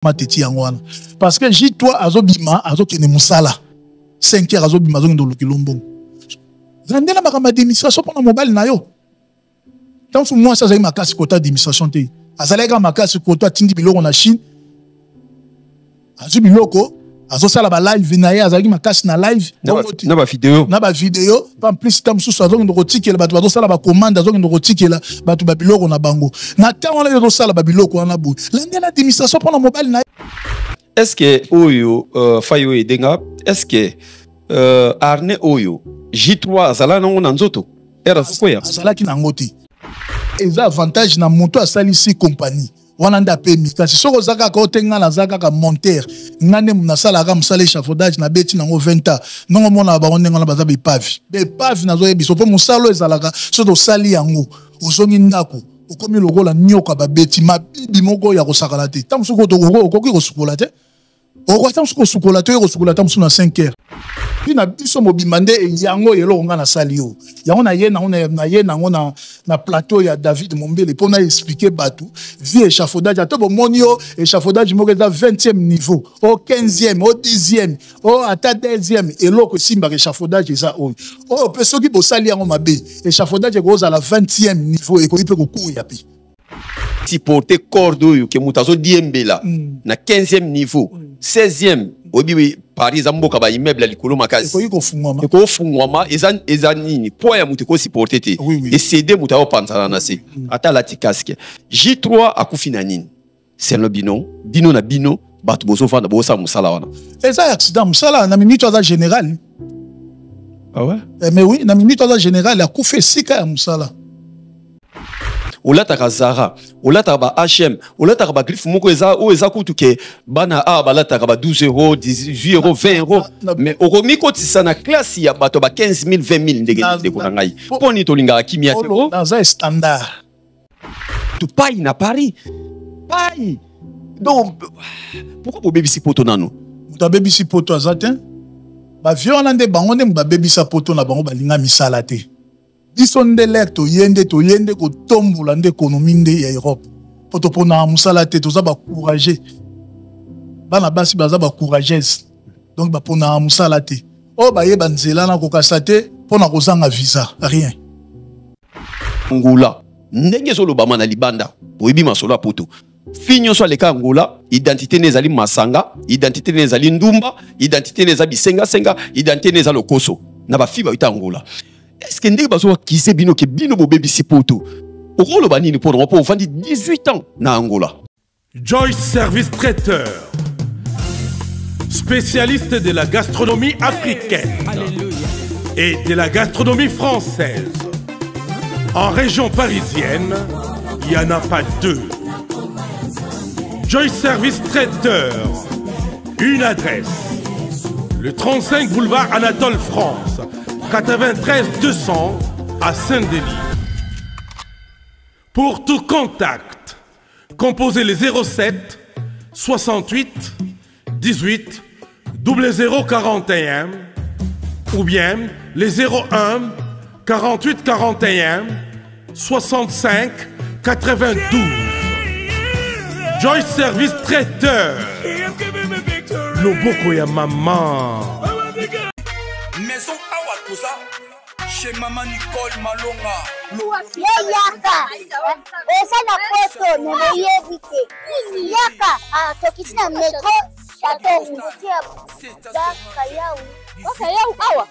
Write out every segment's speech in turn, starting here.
mateti yango parce que J3 azobima azokene musala 5 heures azobima azokende lokilombo zandela makamba administration pona mobile na yo tant que moi ça zali makasi kota administration te azalaka makasi kota tindi biloko na Chine azu biloko azosala ba live na ye azalaki makasi na live na ba vidéo en plus tam susu azokende kotikela bato bazosala ba commande azokende kotikela bato ba biloko na bango na tango na yozosala ba biloko wana bu landela administration pona mobile na est-ce que oyo fayo edenga est-ce que arne oyo J3 azala nango na nzoto era sokoya azalaki na ngoti eza avantage na moto asalisi compagnie wana nda pe mikasi soko zaka ka otenga na zaka ka monteur ngane munasala ka musala échafaudage na beti nango 20 ans nongo mona ba ondenga na baza be pavi nazo yebiso po musalo ezalaka so to sali yango ozongi ndako okomi lokola nyoka ba beti mabibi moko ya kosakala te tamusuko to okoki kosukola te okotamsuko sukola te kosukola tamusu na 5 heures na biso mobimande yango yelo nga na sali yo yango na ye nango na plateau ya David Mombele pour na expliquer batu vie échafaudage ato bomoni yo échafaudage moko za 20e niveau au 15e au 10e au ata 10e eloko simba échafaudage eza o peso ki bo sali yango mabe échafaudage ko za la 20e niveau e ko ipe ko kuya pe si porter corde oyo ke mutazo diembela na 15e niveau 16e obi Paris amboka ba immeuble likolo makasi ko fungwama eza nini po ya mutu ko supporter te et céder mutu au pansana na se ata la tikaske J3 akufina nini c'est le bino na bino batu bozo fanda bosa musala wana eza accident musala na minute za général ah ouais mais oui na minute za général akufe sika ya musala olataka Zara olataka ba HM olataka ba griffe moko eza kutu ke bana balataka ba 12 euros 18 euros 20 euros mais okomi kotisa na classe ya bato ba 15 000 20 000 ndenge ko ngai poni to linga kimia te dans un standard tu paye na Paris paye donc pourquoi pour bébisi poto nano ta bébisi poto azatin ba violande bango nde ba bébisa poto na bango balinga misala te biso ndelek to yende ko tombola nde économie nde ya Europe poto pona musala te toza ba courager bana basi baza ba courageuse donc ba pona musala te o ba yeba nzela na kokasa te pona kozanga visa rien Angola ndenge zo lobama na libanda oyibi masolo poto finyo so leka Angola identité nezali masanga identité nezali ndumba identité nezali senga identité nezali lokoso na ba fiba ita Angola. Est-ce que ndenge bazo kise bino ke bino bo bébisi poto okolo banini pour on vandi 18 ans na Angola. Joyce Service Traiteur, spécialiste de la gastronomie africaine et de la gastronomie française. En région parisienne, il n'y en a pas deux. Joyce Service Traiteur, une adresse, le 35 boulevard Anatole France, 93 200 à Saint-Denis. Pour tout contact, composez les 07 68 18 0041 ou bien les 01 48 41 65 92. Joyce Service Traiteur. Loboko ya maman. Maison Awatosa chez Maman Nicole Malonga. Yaka. Esa na poto ne yebite. Yaka tokisina metro chateau ngutia da kayau. Kayau awa.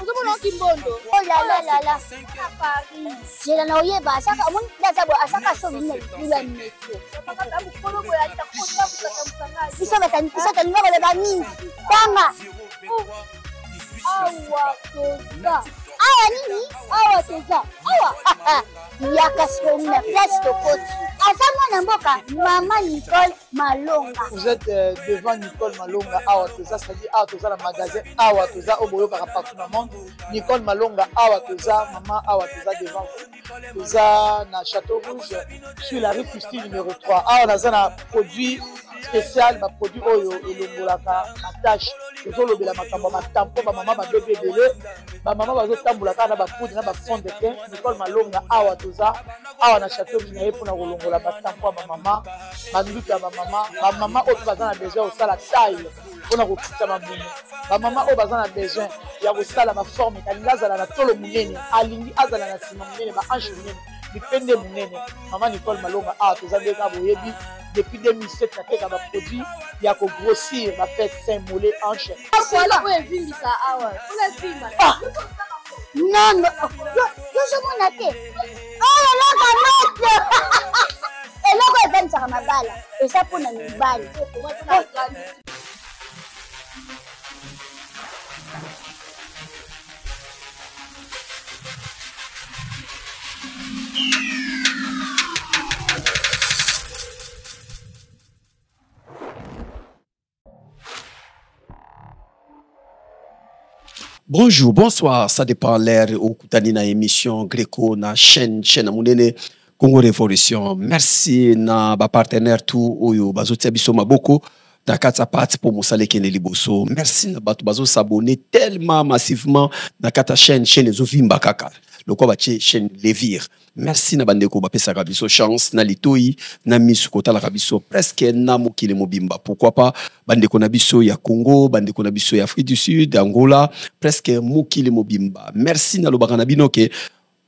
Uzumuna kimbondo. Oh la. Paris. Jela na oyeba asaka mun daza bo asaka so minne bila metro. Bisa meta ngaba le bani. Tanga. Awa toza. Awa nini? Awa toza. Awa. Yaka sona place de côte. Asama na mboka Maman Nicole Malonga. Vous êtes devant Nicole Malonga Awa toza, c'est-à-dire Awa toza la magasin Awa toza au boyo par partout dans le monde. Nicole Malonga Awa toza, Maman Awa toza devant vous. Toza na Château Rouge sur la rue Custine numéro 3. Awa naza na produit spécial ba produit oyo elongolaka attache ezolobela makambo ba tampo ba mama ba bébé belé ba mama bazo tambulaka na ba poudre na ba fond de teint Nicole Malonga awa toza awa na château Minaye pour na kolongola ba tampo ba mama ba nduka ba mama oyo baza na besoin osala taille pour na kokita mamumu ba mama oyo baza na besoin ya kosala ba forme kalinga azala na tolo munene alingi azala na sima munene ba hanche munene bipende munene mama Nicole Malonga awa toza ndeka boyebi depuis 2007 nateka ba produit ya ko grossir ba fait saint mollet hanche non yozomona te oyo eloko moto eloko evanisaka mabala eza mpona mibali. Bonjour, bonsoir, ça dépend l'air au Koutani na émission Greco na chaîne Amunene Congo Révolution. Merci na ba partenaire tout oyo bazotia biso maboko na kata parti pour musale kene liboso. Merci na bato bazo s'abonner tellement massivement na kata chaîne ezovimba kaka. Loko bache chaîne Levir. Merci na bandeko bapesaka biso chance na litoi na misu kotala biso presque na mokile mobimba. Pourquoi pas bandeko na biso ya Congo, bandeko na biso ya Afrique du Sud, Angola, presque mokile mobimba. Merci na lobaka na bino ke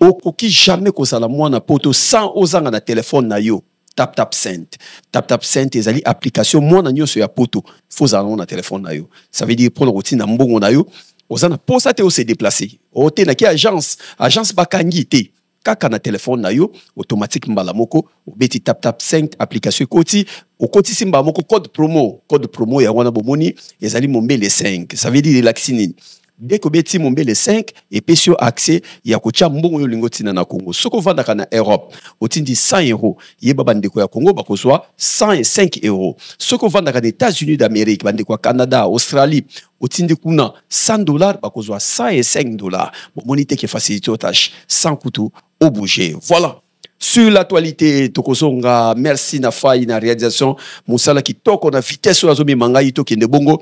okoki jamais kozala mwana poto sans ozanga na téléphone na yo. Tap Saint ezali application mwana nyoso ya poto faut zala na téléphone na yo. Ça veut dire prendre routine na mbongo na yo. Ozana posa te o se déplacer. Ote na ki agence bakangi te. Kaka na téléphone na yo automatique mbala moko obeti tap 5 application koti okoti simba moko code promo ya wana bomoni ezali mombele 5. Ça veut dire relaxini. Dès que beti mombele 5 et pesio accès ya kocha mbongo yo lingotina na Congo. Soko vandaka na Europe otindi 100 €. Yeba bandeko ya Congo bakozwa 105 €. Soko vandaka des États-Unis d'Amérique bandeko ya Canada, Australie otindi kuna $100 bakozwa 105 $. Bomoni te ke facilité au tâche sans couteau au bouger. Voilà. Sur l'actualité, Tokozonga, merci na Faye na réalisation. Moussala qui toko na vitesse sur la zone mangaï to kende bongo.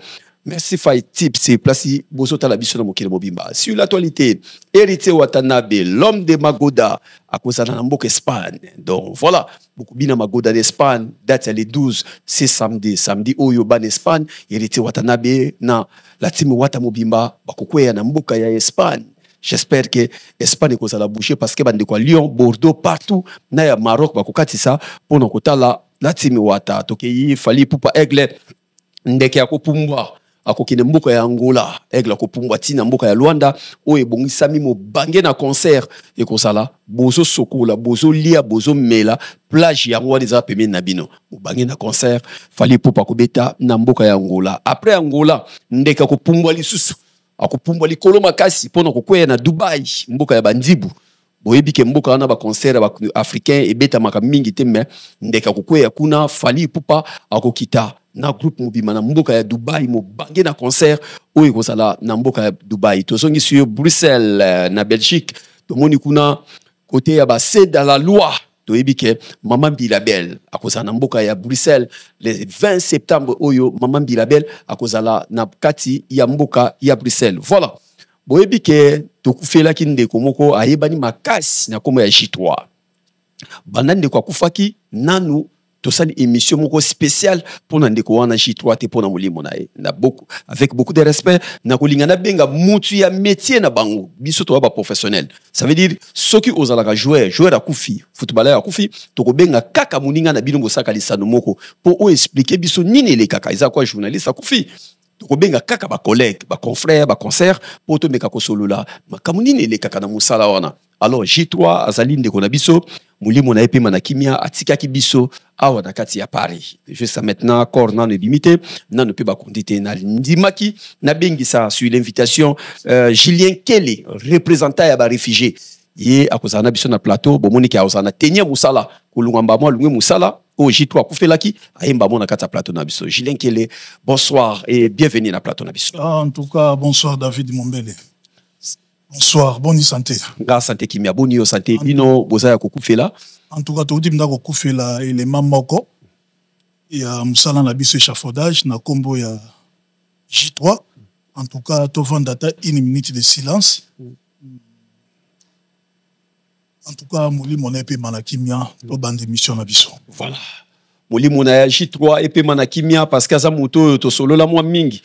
Merci Faye Tips, c'est placé Bosota la biso na mokile mobimba. Sur l'actualité, Héritier Watanabe, l'homme de Magoda, à cause de Namboka Espagne. Donc voilà, beaucoup bien Magoda d'Espagne, date les 12, c'est samedi Oyo ban Espagne, Héritier Watanabe na la team Watamobimba, bakokwe ya Namboka ya Espagne. J'espère que l'Espagne est la boucher parce que bandeko Lyon, Bordeaux, partout, na ya Maroc, bakokati ça, pour nous kotala la team Wata, tokeyi, fali pupa aigle, ndeke ya kopumbwa. Akokine mboka ya Angola, aigle kopumbwa tina mboka ya Luanda, oye bongi sami mo bange na concert, et kosala, bozo sokola, bozo lia, bozo mela, plage ya ngwa deza peme nabino, mo bange na concert, fali pupa kobeta na mboka ya Angola. Après Angola, ndeke kopumbwa lisusu. Akopumbwa likolo makasi pona kokwea na Dubai mboka ya bandibu boyebi ke mboka wana ba concert ba africain ebeta maka mingi te me ndeka kokwea kuna fali pupa akokita na groupe mobima na mboka ya Dubai mo bange na concert oyo kozala na mboka ya Dubai tozongi sur Bruxelles na Belgique tomoni kuna côté ya ba c'est dans la loi toyebi ke Maman Bilabel akozala na mboka ya Bruxelles le 20 septembre oyo Maman Bilabel akozala na kati ya mboka ya Bruxelles. Voilà. Boyebi ke tokufela ki ndeko moko ayebani makasi na komo ya J3. Banande kwa kufaki nanu tosali émission moko spéciale pour ndeko wana J3 te pona molimo na ye. Na beaucoup avec beaucoup de respect na kolingana benga mutu ya métier na bango biso to ba professionnel. Ça veut dire ceux qui osala joueur akufi footballeur akufi to benga kaka muninga na bino bosaka lisano moko pour expliquer biso nini le kaka isa kwa journaliste akufi. To benga kaka ba collègue ba confrère ba concert pour to meka ko solola makamunini le kaka na musala wana. Alors J3 azali ndeko na biso mulimo na epe manakimia atikaki biso awa na kati ya Paris. Juste maintenant corps non limité na ne peut pas conditer na ndimaki na bengisa sur l'invitation Julien Kelly représentant ya ba réfugiés ye akozana biso na plateau bomoni ki akozana tenia musala kulungamba mo lungwe musala au J3 kufelaki ayemba mo na kati ya plateau na biso. Julien Kelly, bonsoir et bienvenue na plateau na biso. En tout cas bonsoir David Mombele. Bonsoir, bonne santé. Grâce santé kimia boni yo santé bino bozaya kokufela. En tout cas, tout le monde a élément moko. Il y a Moussala Nabiso échafaudage, na combo il y a J3. En tout cas, tu vas data 1 minute de silence. En tout cas, Mouli mon épée manakimia, to bande émission Nabiso. Voilà. Mouli mon J3 épée manakimia parce que ça moto to solo la moi mingi.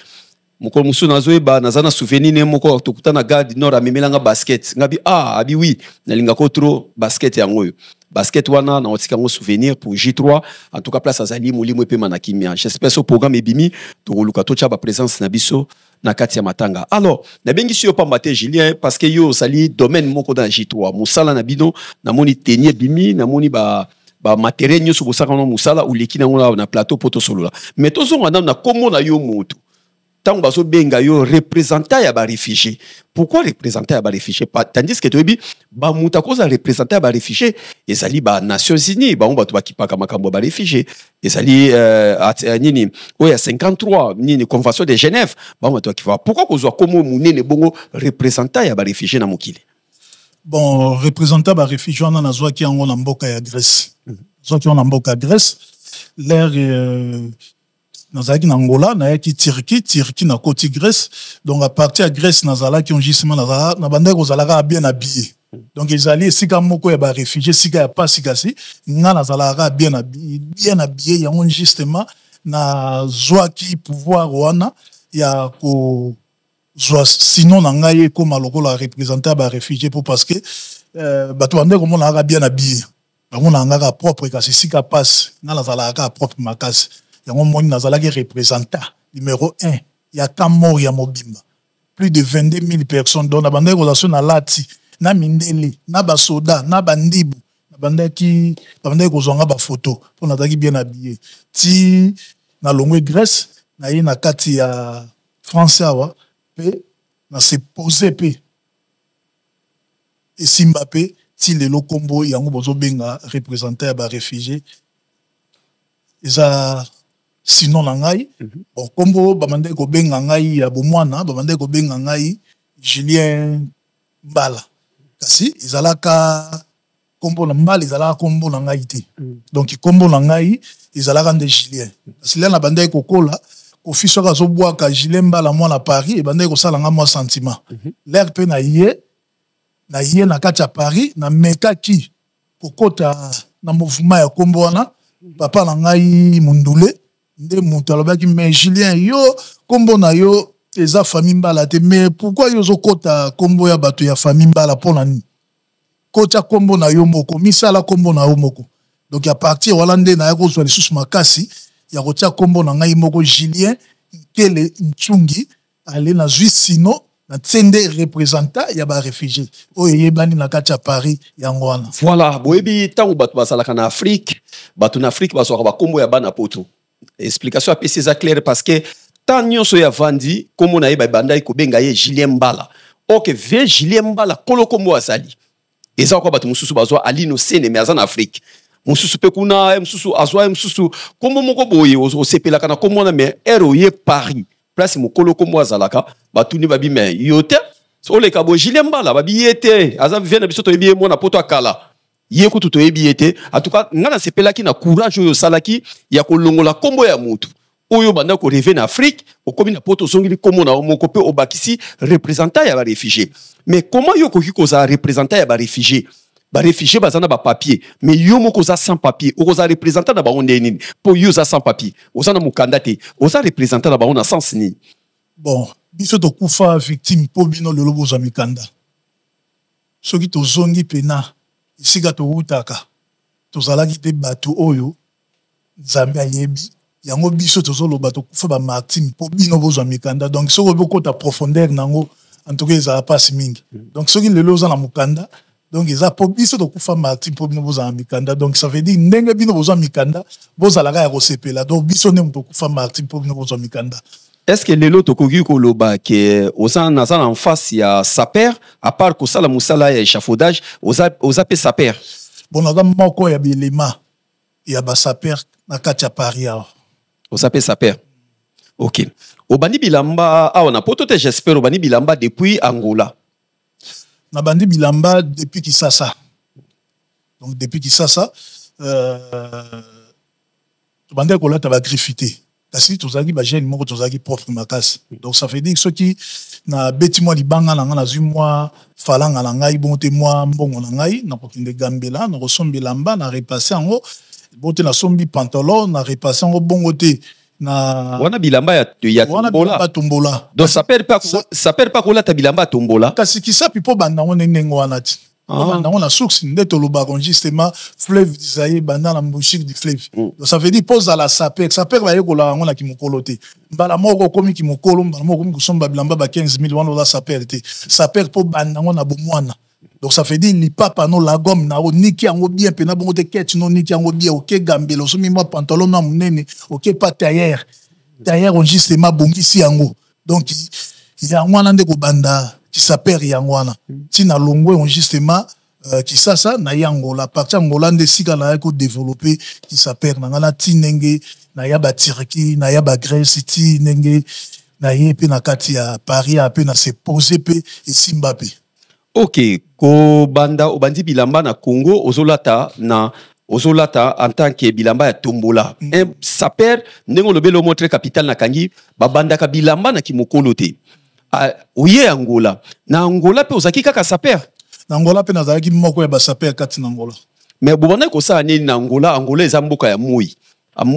Moko musu nazoeba nazana souvenir ne moko tokuta na garde nord amemelanga basket. Ngabi abi oui, nalinga ko trop basket yango yo. Basket wana na otika ngo souvenir pour J3 en tout cas place azali molimo epema na kimia. J'espère ce programme ebimi to luka to ba présence na biso na kati ya matanga. Alors, na bengi si yo pa maté Julien parce que yo sali domaine moko dans J3. Musala na bino na moni tenir bimi na moni ba matériel nyo so bosaka no musala ou leki na ngona na plateau poto solo la. Mais to zonga na komo na yo moto. Tant baso benga yo représentant ya ba réfugié. Pourquoi représentant ya ba réfugié? Tandis que toyebi ba muta koza représentant ya ba réfugié ezali ba Nations Unies ba on ba kipaka makambo ba réfugié ezali nini oya 53 nini convention de Genève ba on ba kifa. Pourquoi kozwa komo munene bongo représentant ya ba réfugié na mokili? Bon, représentant ba réfugié on a zwa ki yango na mboka ya Grèce. Zwa ki on na mboka Grèce l'air nazalaki na Angola na yaki Turquie na côté Grèce. Donc à partir de Grèce nazala qui ont justement na bande ko zalaka bien habillé. Donc ils allaient sika moko ya ba réfugié sika ya pas sika si nga nazalaka bien habillé ya on justement na zwa ki pouvoir wana ya ko zwa sinon na ngai ko maloko la représenter ba réfugié pour parce que bato bande ko mona bien habillé. Bango na ngaka propre kasi sika passe nga nazalaka propre makasi. Yango moni nazalaki représentant numéro 1 ya kamor ya mobimba plus de 22 000 personnes dont na bande relation na lati na mindele na basoda na bandibu na bande ko zonga ba photo pour nataki bien habillé ti na longwe Grèce na ye na kati ya France awa pe na se poser pe et Simbape ti lelo kombo yango bozo benga représentant ba réfugié eza sinon na ngai bon kombo bamande ko benga ngai ya bomwana bamande ko benga ngai Julien Mbala kasi izalaka kombo na Mbala izalaka kombo na ngai te donc kombo na ngai izalaka de Julien kasi là na bande ko kola ko fiso ka zo bwaka Julien Mbala mwana Paris e bande ko sala nga moi sentiment l'air pe na ye na kati ya Paris na mekaki kokota na mouvement ya kombo wana papa na ngai Mundule nde mutu alobaki mais Julien yo kombo na yo eza famille Mbala te mais pourquoi yo zo kota kombo ya bato ya famille Mbala pona ni kota kombo na yo moko misala kombo na yo moko donc à partir wala nde na yako zo lisusu makasi ya kotia kombo na ngai moko Julien Kele Nchungi ale na zwi sino na tsende représentant ya ba réfugié oyo yebani na kati ya Paris yango wana. Voilà, boyebi tango bato basalaka na Afrique bato na Afrique basoka ba kombo ya bana poto. Explication à c'est clair parce que tant nyonso ya vandi comme on a yeba bandai ko benga ye Julien Mbala. OK, ve Julien Mbala kolo kombo asali. Eza ko bato mususu bazwa ali no sene mais azana Afrique. Mususu pe kuna mususu azwa mususu kombo moko boye o sepelaka na kombo na mais ero ye Paris. Place mokolo kombo azalaka batuni babi mais yote so le kabo Julien Mbala babi yete aza vient na biso to yebi mo na poto akala. Yeko tuto ebiete en tout cas ngana sepelaki na courage oyo salaki ya kolongola kombo ya mutu oyo banda ko reve na Afrique okomi na poto songili kombo na moko pe obakisi représentant ya ba réfugié mais comment yo koki koza représentant ya ba réfugié bazana ba papier mais yo moko za sans papier okoza représentant na ba onde nini po yo za sans papier osana mukanda te oza représentant na ba ona sans ni bon biso to kufa victime po bino lelo boza mikanda soki to zongi pena isika to utaka tozalaki te bato oyo Nzambe ayebi yango biso tozoloba to kufa ba martyr po bino bozwa mikanda donc soko bokota profondeur nango en tout cas ezala pasi mingi donc soki lelo oza na mukanda donc eza po biso to kufa martyr po bino bozwa mikanda donc ça veut dire ndenge bino bozwa mikanda bozalaka ya kosepela donc biso ne muto kufa martyr po bino bozwa mikanda. Est-ce que lelo tokoki koloba ke oza en face ya saper à part ko sala musala ya échafaudage oza pe saper bon na moko ya bilema ya ba saper na kati ya Paris oza pe saper. OK, obani bilamba awa na poto te j'espère obani bilamba depuis Angola na bandi bilamba depuis Kinshasa donc depuis Kinshasa bande ko lata ba griffité kasi tozaki ba gène moko tozaki propre makasi donc ça veut dire ceux qui na beti moi libanga na na zui moi falanga na ngai bonte moi mbongo na ngai na kokinde gambela na kosombi lamba na repasser ngo bonte na sombi pantalon na repasser ngo bongo te na wana bilamba ya tombola donc ça perd pas ko lata bilamba tombola kasi kisapi po banda ngo nengo wana ti banda ngo na source ndeto lobaka justement fleuve d'Isaïe banda na mbouchik du fleuve donc ça veut dire pose à la saper ba yekola ngo na kimokolo te mbala moko komi kimokolo mbala moko komi kusomba bilamba ba 15000 wana la saper te saper po banda ngo na bomwana donc ça veut dire ni papa no la gomme na o niki yango bien pena bongo te keti no niki yango bien OK gambelo so mi moi pantalon na munene OK pas tailleur on justement bongisi yango donc il y a ngwana ndeko banda qui s'appelle Yangwana. Tina Longwe on justement qui ça na yango la partie angola de sika na ko développer qui s'appelle ngana tinenge na ya ba Turquie na ya ba Grèce tinenge na yepe na kati ya Paris ape na se poser pe et Simbape. OK, ko banda obandi bilamba na Congo ozolata en tant que bilamba ya tombola. Ça perd ndengo lobelo montre capital na kangi babanda ka bilamba na kimokolo te. Oye Angola na Angola pe ozaki kaka saper na Angola pe nazalaki moko ya ba saper kati na Angola mais bobana ko sa nini na Angola eza mboka ya moi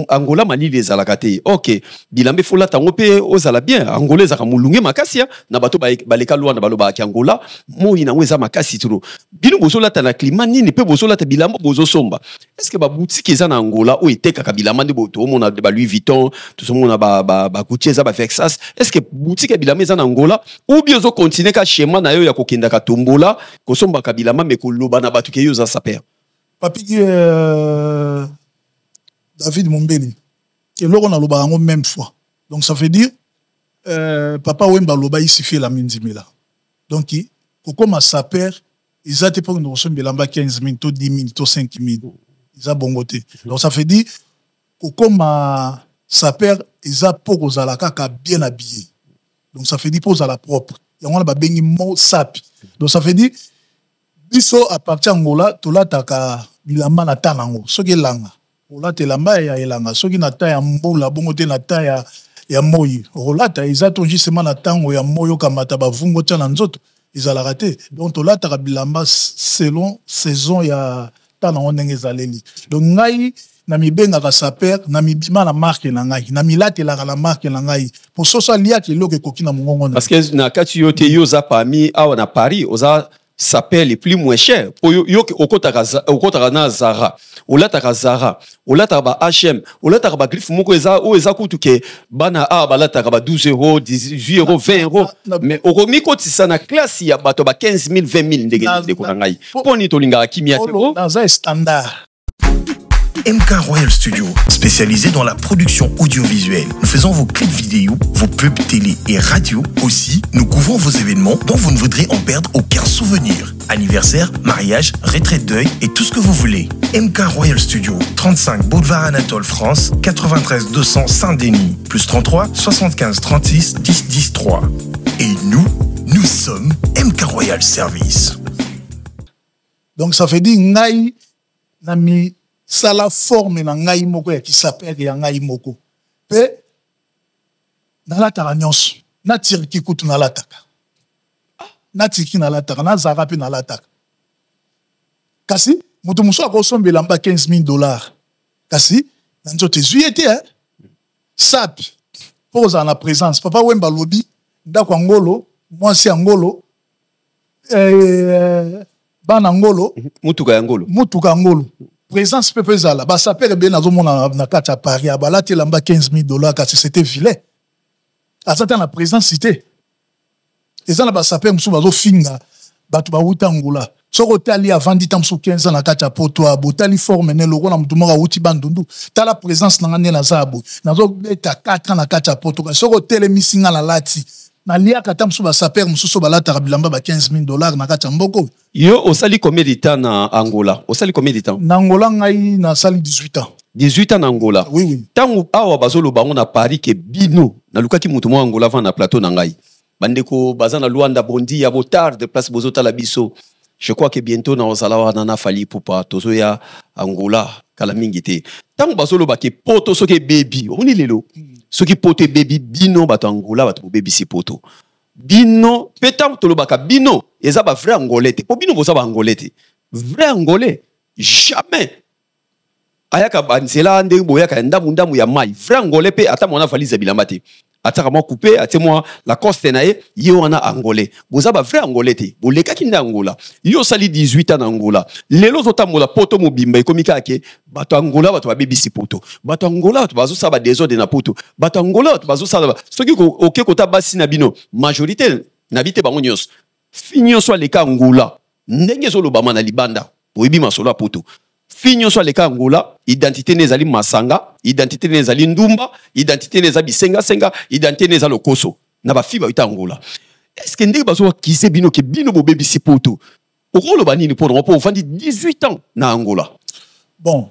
Angola malili ezalaka te OK bilambe fola tango pe ozala bien Angola ezaka mulunge makasi na bato baleka lwana baloba ki Angola moi na eza makasi turo bino bozolata na climat nini pe bozolata bilamba bozosomba est-ce que ba boutique eza na Angola o eteka bilamba de boto mona ba Louis Vuitton tout ce monde ba Gucci eza ba Versace est-ce que boutique ya bilamba eza na Angola ou bien zo continuer ka schéma na yo ya kokenda ka tombola kosomba ka bilamba me ko loba na bato ke yo za saper papi David Mombeli, qui est là on a le même fois. Donc ça veut dire, papa Wemba Loba ici fait la mindimila. Donc, comme sa père, ils ont été pour une reçue de 15 000, 10 000, 5 000. Ils ont bon côté. Donc ça veut dire, comme sa père, ils ont pour aux alaka bien habillé. Donc ça veut dire pour à la propre. Il y a un bengi mo sapi. Donc ça veut dire, biso à partir d'Angola, tout là taka bilamba na tanango. Ce qui est langa. Olata elamba ya elanga soki na ta ya mbula bongo te na ta ya moyi olata izato justement na tango ya moyo kamata bavungo tia na nzoto ezalaka te donc olata ka bilamba selon saison ya tana ndenge ezaleli donc ngai na mibenga ka saper na mibima na marque na ngai na milatelaka na marque na ngai pour sosa liaki eloko ekoki na mongongo parce que na kati yo te yo za parmi awa na Paris oza s'appelle les plus moins cher pour yo okotaka na Zara olataka Zara olataka ba H&M olataka ba Griffe moko eza kutu ke bana balataka ba 12 €, 18 €, 20 €, mais okomi kotisa na classe ya bato ba 15 000, 20 000 ndenge ko ngai poni tolinga kimia te dans standard. MK Royal Studio, spécialisé dans la production audiovisuelle. Nous faisons vos clips vidéo, vos pubs télé et radio. Aussi, nous couvrons vos événements dont vous ne voudrez en perdre aucun souvenir. Anniversaire, mariage, retraite deuil et tout ce que vous voulez. MK Royal Studio, 35 Boulevard Anatole France, 93 200 Saint-Denis, plus 33 75 36 10 10 3. Et nous sommes MK Royal Service. Donc ça fait dire ngai nami ça la forme na ngai moko ya kisapere ya ngai moko pe na la taranyos na tiriki kutu na lataka na tiriki na lataka na Zara pe na lataka kasi mutu muso akosombela mba 15 000 $, kasi na nzote zuyete sap pose en la présence papa Wemba lobi ndako ngolo mwasi ngolo bana ngolo mutuka ngolo présence pepe zala ba sapere be nazo mona na kati ya Paris abalati lamba 15 000 $, kasi c'était vilain atata na présence cité ezana ba sapere musu bazo finga batu ba wuta ngula soko tali avandi tamsu 15 ans na kati ya poto abotali forme ne loko na mutu moko wuti bandundu tala présence na ngane na zabo nazo beta 4 ans na kati ya poto soko tele misinga la lati na liaka tamsu ba sapere musu so balata bilamba ba 15 000 $ na kati ya mboko. Yo osali combien de temps na Angola? Osali combien de temps? Na Angola ngai na sali 18 ans. 18 ans na Angola. Oui. Tango awa bazolo bango na Paris ke bino na lukaki mutu mo Angola va na plateau na ngai. Bandeko bazana Luanda Bondi ya botard de place bozota la biso. Je crois que bientôt na osala wana na fali pupa tozo ya Angola kala mingi te tango basolo ba ke poto soki baby oni lelo soki poto baby bino bato Angola bato baby si poto bino petam tolobaka bino eza ba vrai angolais te po bino boza ba angolais te vrai angolais jamais ayaka banzela nde boyaka ndamu ya mai vrai angolais pe ata mona valise bilamba te ataka moi coupé ate moi la coste nae yo wana angolais boza ba vrai angolais te boleka kinda Angola yo sali 18 ans Angola lelo zotambola poto mobimba ekomika ke bato Angola bato ba bebisi poto bato Angola bato bazo saba désordre na poto bato Angola bato bazo saba soki oke kota basi na bino majorité na bite bango nyos finyo so leka Angola ndenge zo lobama na libanda boyebi masolo a poto finyo so leka Angola identité nezali masanga identité nezali ndumba identité nezali bisenga senga identité nezali lokoso na ba fiba ita Angola est-ce que ndenge bazo kise bino ke bino bo bebi si poto okolo banini pour vandi 18 ans na Angola bon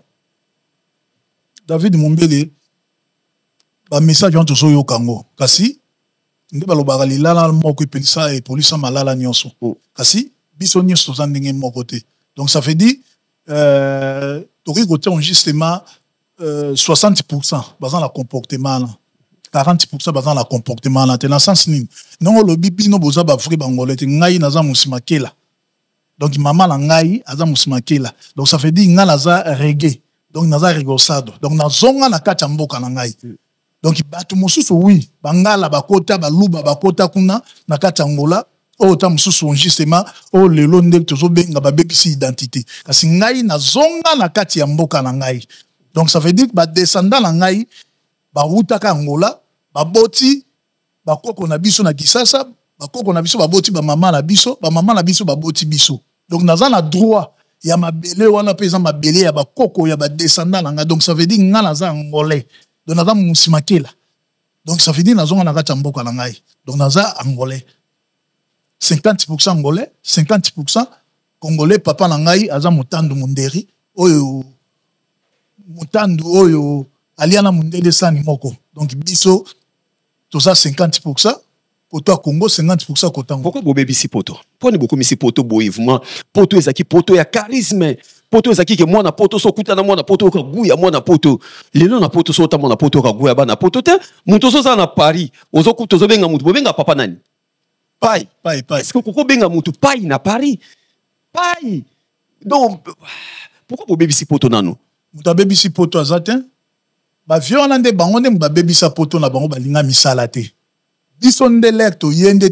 David Mombele ba message on tozo yo kango kasi nde balobaka lilala moko epelisa e polisa malala nyonso kasi biso nyonso toza ndenge moko te donc ça veut dire Tori côté on justement 60% basant la comportement là 40% basant la comportement là dans sens ni non le bibi no boza ba vrai bangolais ngai naza musimakela donc maman la ngai aza musimakela donc ça veut dire nga naza reggae donc naza rigosado donc nazonga na kati mboka na ngai donc batu mosusu oui bangala bakota baluba bakota kuna na kati Angola o ta mususu justement o lelo ndek tozo benga ba bebisi identité kasi ngai na zonga na kati ya mboka na ngai donc ça veut dire ba descendant na ngai ba ruta ka Angola ba boti ba koko na biso na Kisasa ba koko na biso ba boti ba mama na biso ba boti biso donc naza na droit ya mabele wana pesa mabele ya ba koko ya ba descendant na ngai donc ça veut dire nga naza angolais donc naza musimakela donc ça veut dire na zonga na kati ya mboka na ngai donc naza angolais 50% angolais, 50% congolais, papa nangai, aza mutandu munderi, oyo, mutandu oyo, aliana mundele sani moko. Donc, biso, toza 50%, poto Congo, 50% kotango. Pourquoi bobe bisi poto? Pourquoi beaucoup misi poto boivement? Poto ezaki poto ya charisme. Poto ezaki ke mwana poto so kuta na mwana poto ka guya mwana poto. Lelo na poto so ta mwana poto ka guya ba na poto te. Muto so za na Paris, ozo kuto zo benga mutu, bobenga papa nani? Pai. Est-ce que Koko benga mutu pai na Paris? Pai. Donc, pourquoi vous bébisi poto nano? Muta bébisi poto azatin? Ba violande bango ne ba bébisa poto na bango balinga misala te. Biso nde lek to yende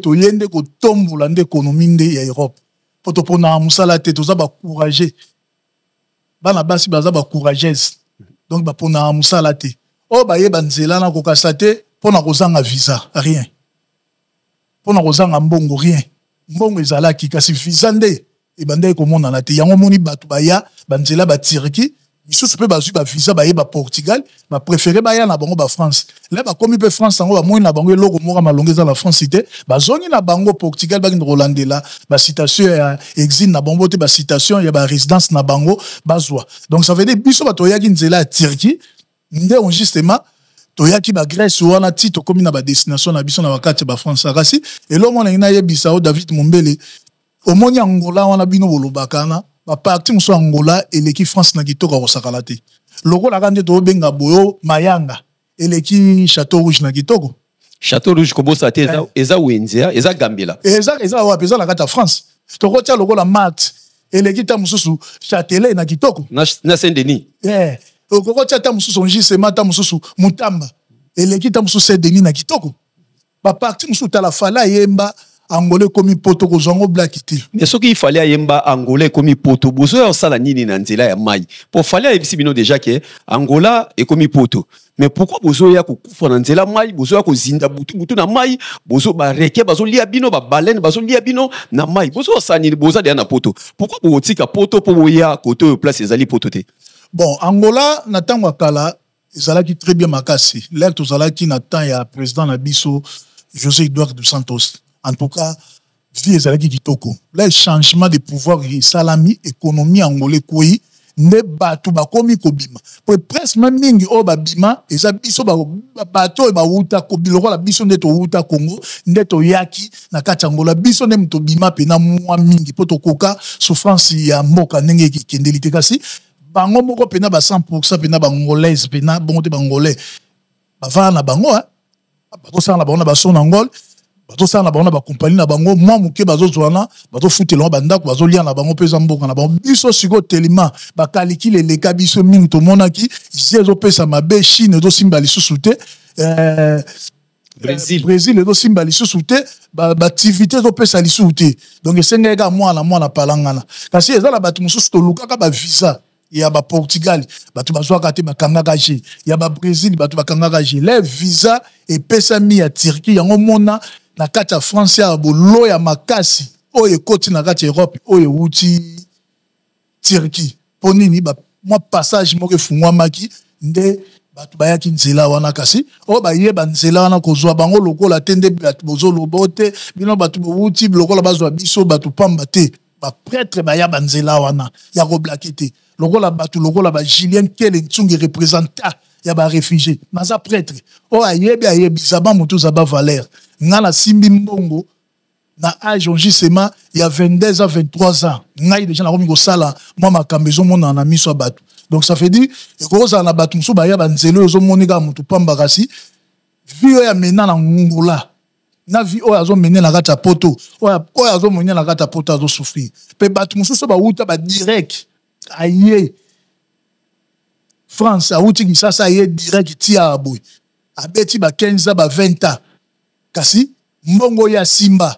ko tombola nde économie nde ya Europe. Poto pona musala te toza ba courager. Bana basi baza ba courageuse. Donc ba pona musala te. O ba yeba nzela na ko kasate pona kozanga visa, rien. Pona kozanga mbongo rien mbongo ezalaki kasi visa nde ebandai komona na te yango moni batu baya banzela ba Turquie misusu pe bazwi ba visa baye ba Portugal ba préféré baya na bango ba France là ba komi pe France yango ba moni na bango eloko moko malongeza la France te bazongi na bango Portugal ba ngi Rolandela ba citation ya exil na bango te ba citation ya ba résidence na bango bazwa donc ça veut dire biso bato yaki nzela ya Turquie nde on justement toyaki ba Grèce wana ti to komi na ba destination na biso na bakati ba France kasi elo mona ina yebisa o David Mombele omoni Angola wana bino bolobaka na ba parti muso Angola eleki France na kitoko ko sakala te lokola kande to benga boyo mayanga eleki Château Rouge na kitoko Château Rouge ko bosa te eza wenzia eza Gambela eza wa pesa la kata France to ko tia lokola mat eleki ta mususu Châtelet na kitoko na Saint-Denis okoko tia mususu njisema ta mususu mutamba eleki ta mususu Saint-Denis na kitoko ba parti mususu tala fala yemba angolais komi poto ko zongo black te mais ce qu'il fallait yemba angolais komi poto bozo ya sala nini na nzela ya mai pour fallait ebisi bino déjà que Angola et komi poto mais pourquoi bozo ya ko kufa na nzela mai bozo ya ko zinda butu na mai bozo ba reke bazo lia bino ba baleine bazo lia bino na mai bozo sani boza de na poto pourquoi botika poto po boya koto place ezali poto te. Bon, Angola, Nathan Wakala, ezalaki très bien makasi. L'air to zalaki Nathan ya président Nabiso, José Eduardo dos Santos. En tout cas, vie ezalaki kitoko. Là, changement de pouvoir, salami, économie angolais koi, ne batu bakomi kobima. Pour presque même mingi o babima, eza biso ba bato e ba wuta kobiloko la biso ndeto wuta Congo, ndeto yaki na kati Angola biso ne mto bima pe na mwa mingi poto koka souffrance ya mboka ndenge ki kendelite kasi. bango moko pena ba 100% pena bangolaise pena bongo te bangolais bavana na bango bato sala na bango na baso na ngol bato sala na bango na ba compagnie na bango mwa muke bazo zwana bato futela bandako bazo lia na bango pesa mboka na bango biso siko telima bakaliki le leka biso mingi to monaki zezo pesa mabe Chine do simba lisusu te Brésil edo simba lisusu te ba activité do pesa lisusu te donc esengeka mwana palangana kasi ezala bato mususu to lukaka ba visa ya ba Portugal bato bazwaka te bakangaka je ya ba Brésil bato bakangaka je les visa et pesa mi ya Turquie yango mona na kati ya France ya bolo ya makasi oyo ekoti na kati ya Europe oyo wuti Turquie ponini ba moi passage moko efungwamaki nde bato bayaki nzela wana kasi o bayeba nzela wana kozwa bango lokola tende bato bozo lobote bino bato bowuti lokola bazwa biso bato pamba te ba prêtre bayaba nzela wana ya koblaki te lokola bato lokola ba Julien Kele Ntungi représenta ya ba réfugié naza prêtre o ayebi zaba moto zaba valeur ngana simbi mbongo na âge onjisema ya 22 à 23 ans ngai déjà na komi ko sala moi makambezo mona na miso bato. Donc ça fait dire que na bato musu ba ya banzelo zo monika mutu pamba kasi vie ya mena na ngula na vie o azo mena na kata poto o azo mena na kata poto azo souffrir pe bato musu so ba uta ba direct aye France a uti ki sasa aye direct ti aboy abeti ba 15 ba 20 ans kasi mbongo ya simba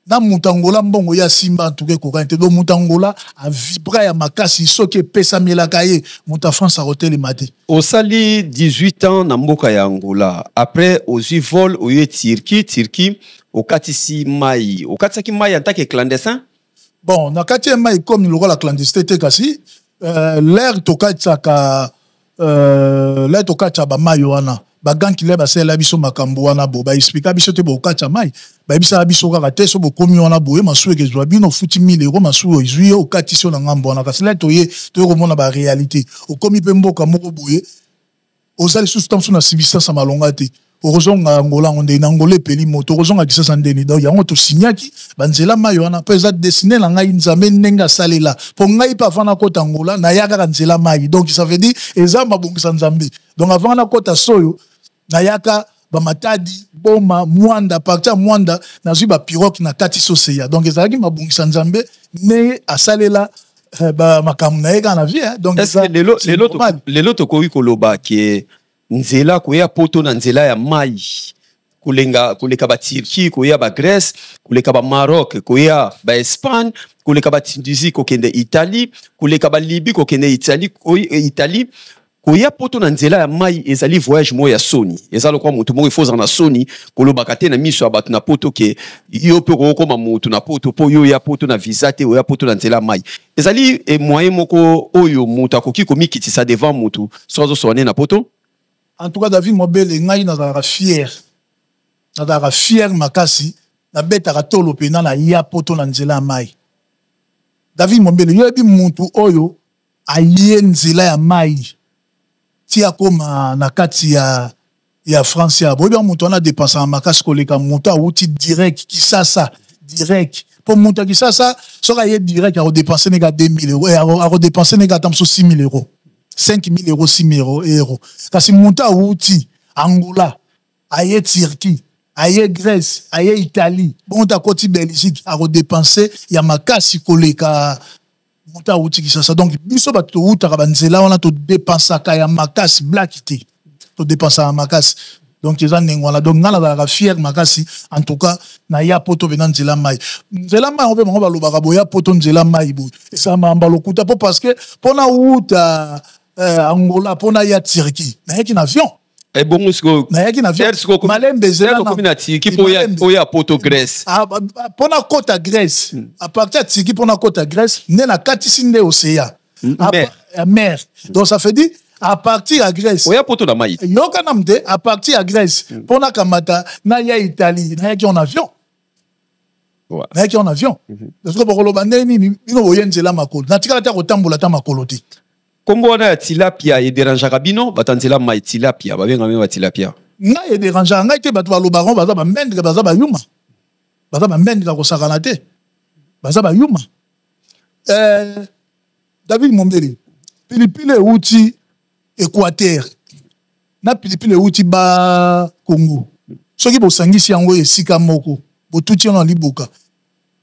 na mutangola mbongo ya simba en tout cas kokante do mutangola a vibra ya makasi soki pesa melaka ye muta France a roté le matin au sali 18 ans na mboka ya Angola après aux vol au Turquie au katisi mai au katsaki mai en tant que clandestin bon na kati mai comme le la clandestinité kasi l'air to katsaka l'air to katsa ba mai wana baganki le basela biso makambo wana bo ba expliquer biso te bo kacha mai ba bisa biso kaka te so bo komi wana boye masu ke zwa bino futi 1000 € masu oizui o katisi na ngambo wana kasi le toye to komona ba réalité o komi pe mboka moko boye ozali substance na substance malonga te orozonga Angola onde na Angola peli moto orozonga kisasa ndeni donc yango to signaki banzela mai wana pesa dessiner la ngai nzambe nenga salela po ngai pa vana kota Angola na yaka nzela mai donc ça veut dire ezamba bongisa nzambe donc avant na kota soyo nayaka ba matadi boma mwanda partia mwanda na zui ba pirogue na kati soseya donc ezalaki mabungisa nzambe ne asalela ba makamu na yeka na vie donc lelo to ko koloba ke nzela ko ya poto na nzela ya mai kuleka ba Turquie ko ya ba Grèce kuleka ba Maroc ko ya ba Espagne kuleka ba Tunisie ko kende Italie kuleka ba Libye ko kende Italie koya poto na nzela ya mai ezali voyage mo ya soni ezalo kwa mutu mo ifoza na soni kolobaka te na miso ya bato na poto ke yo pe kokoma mutu na poto po yo ya poto na visa te ya poto na nzela ya mai ezali moyen moko oyo mutu akoki komikitisa devant mutu so azo soane na poto. En tout cas David Mobele ngai nazalaka fier makasi na betaka tolo pena na ya poto na nzela ya mai. David Mobele yo ebi mutu oyo aye nzela ya mai tia koma na kati ya France ya boyo mutu ana dépenser makasi koleka mutu outi direct kisasa direct pour mutu kisasa soka ye direct a dépenser nega 2000 € a dépenser nega tamso 6000 €, 5000 €, 6000 €. Kasi mutu outi Angola aye Turquie aye Grèce aye Italie bon ta koti Belgique a dépenser ya makasi koleka muta outi kisasa donc biso ba to uta banzela wana to dépenser ka ya makasi blackité to dépenser ya makasi donc ils en ngwana donc ngala ba fier makasi en tout cas na ya poto bena nzela mai on veut ba lobaka boya poto nzela mai bo ça mamba lokuta po parce que pona uta Angola pona ya Turquie na yaki na avion et bon siko na yaki na avion malembe zela na communauté qui poya poto Grèce pona kota Grèce à partir de Turquie pona kota Grèce ne na katisi nde océan mer donc ça fait dire à partir de Grèce oya poto na mai yoka namde à partir de Grèce pona kamata na ya Italie na yaki en avion na yaki en avion parce que bokolo bandeni bino boyenzela makolo na tikala ta kotambola ta makolo te kombo na tilapia e dérangeaka bino batanzela mai tilapia babenga me tilapia nga e dérangeaka ngai te bato balobaron baza bamendeka baza bayuma baza bamendeka kosakana te baza bayuma David Mombele pilipili euti Équateur na pilipili euti ba Congo soki bosangisi yango esika moko botuti na liboka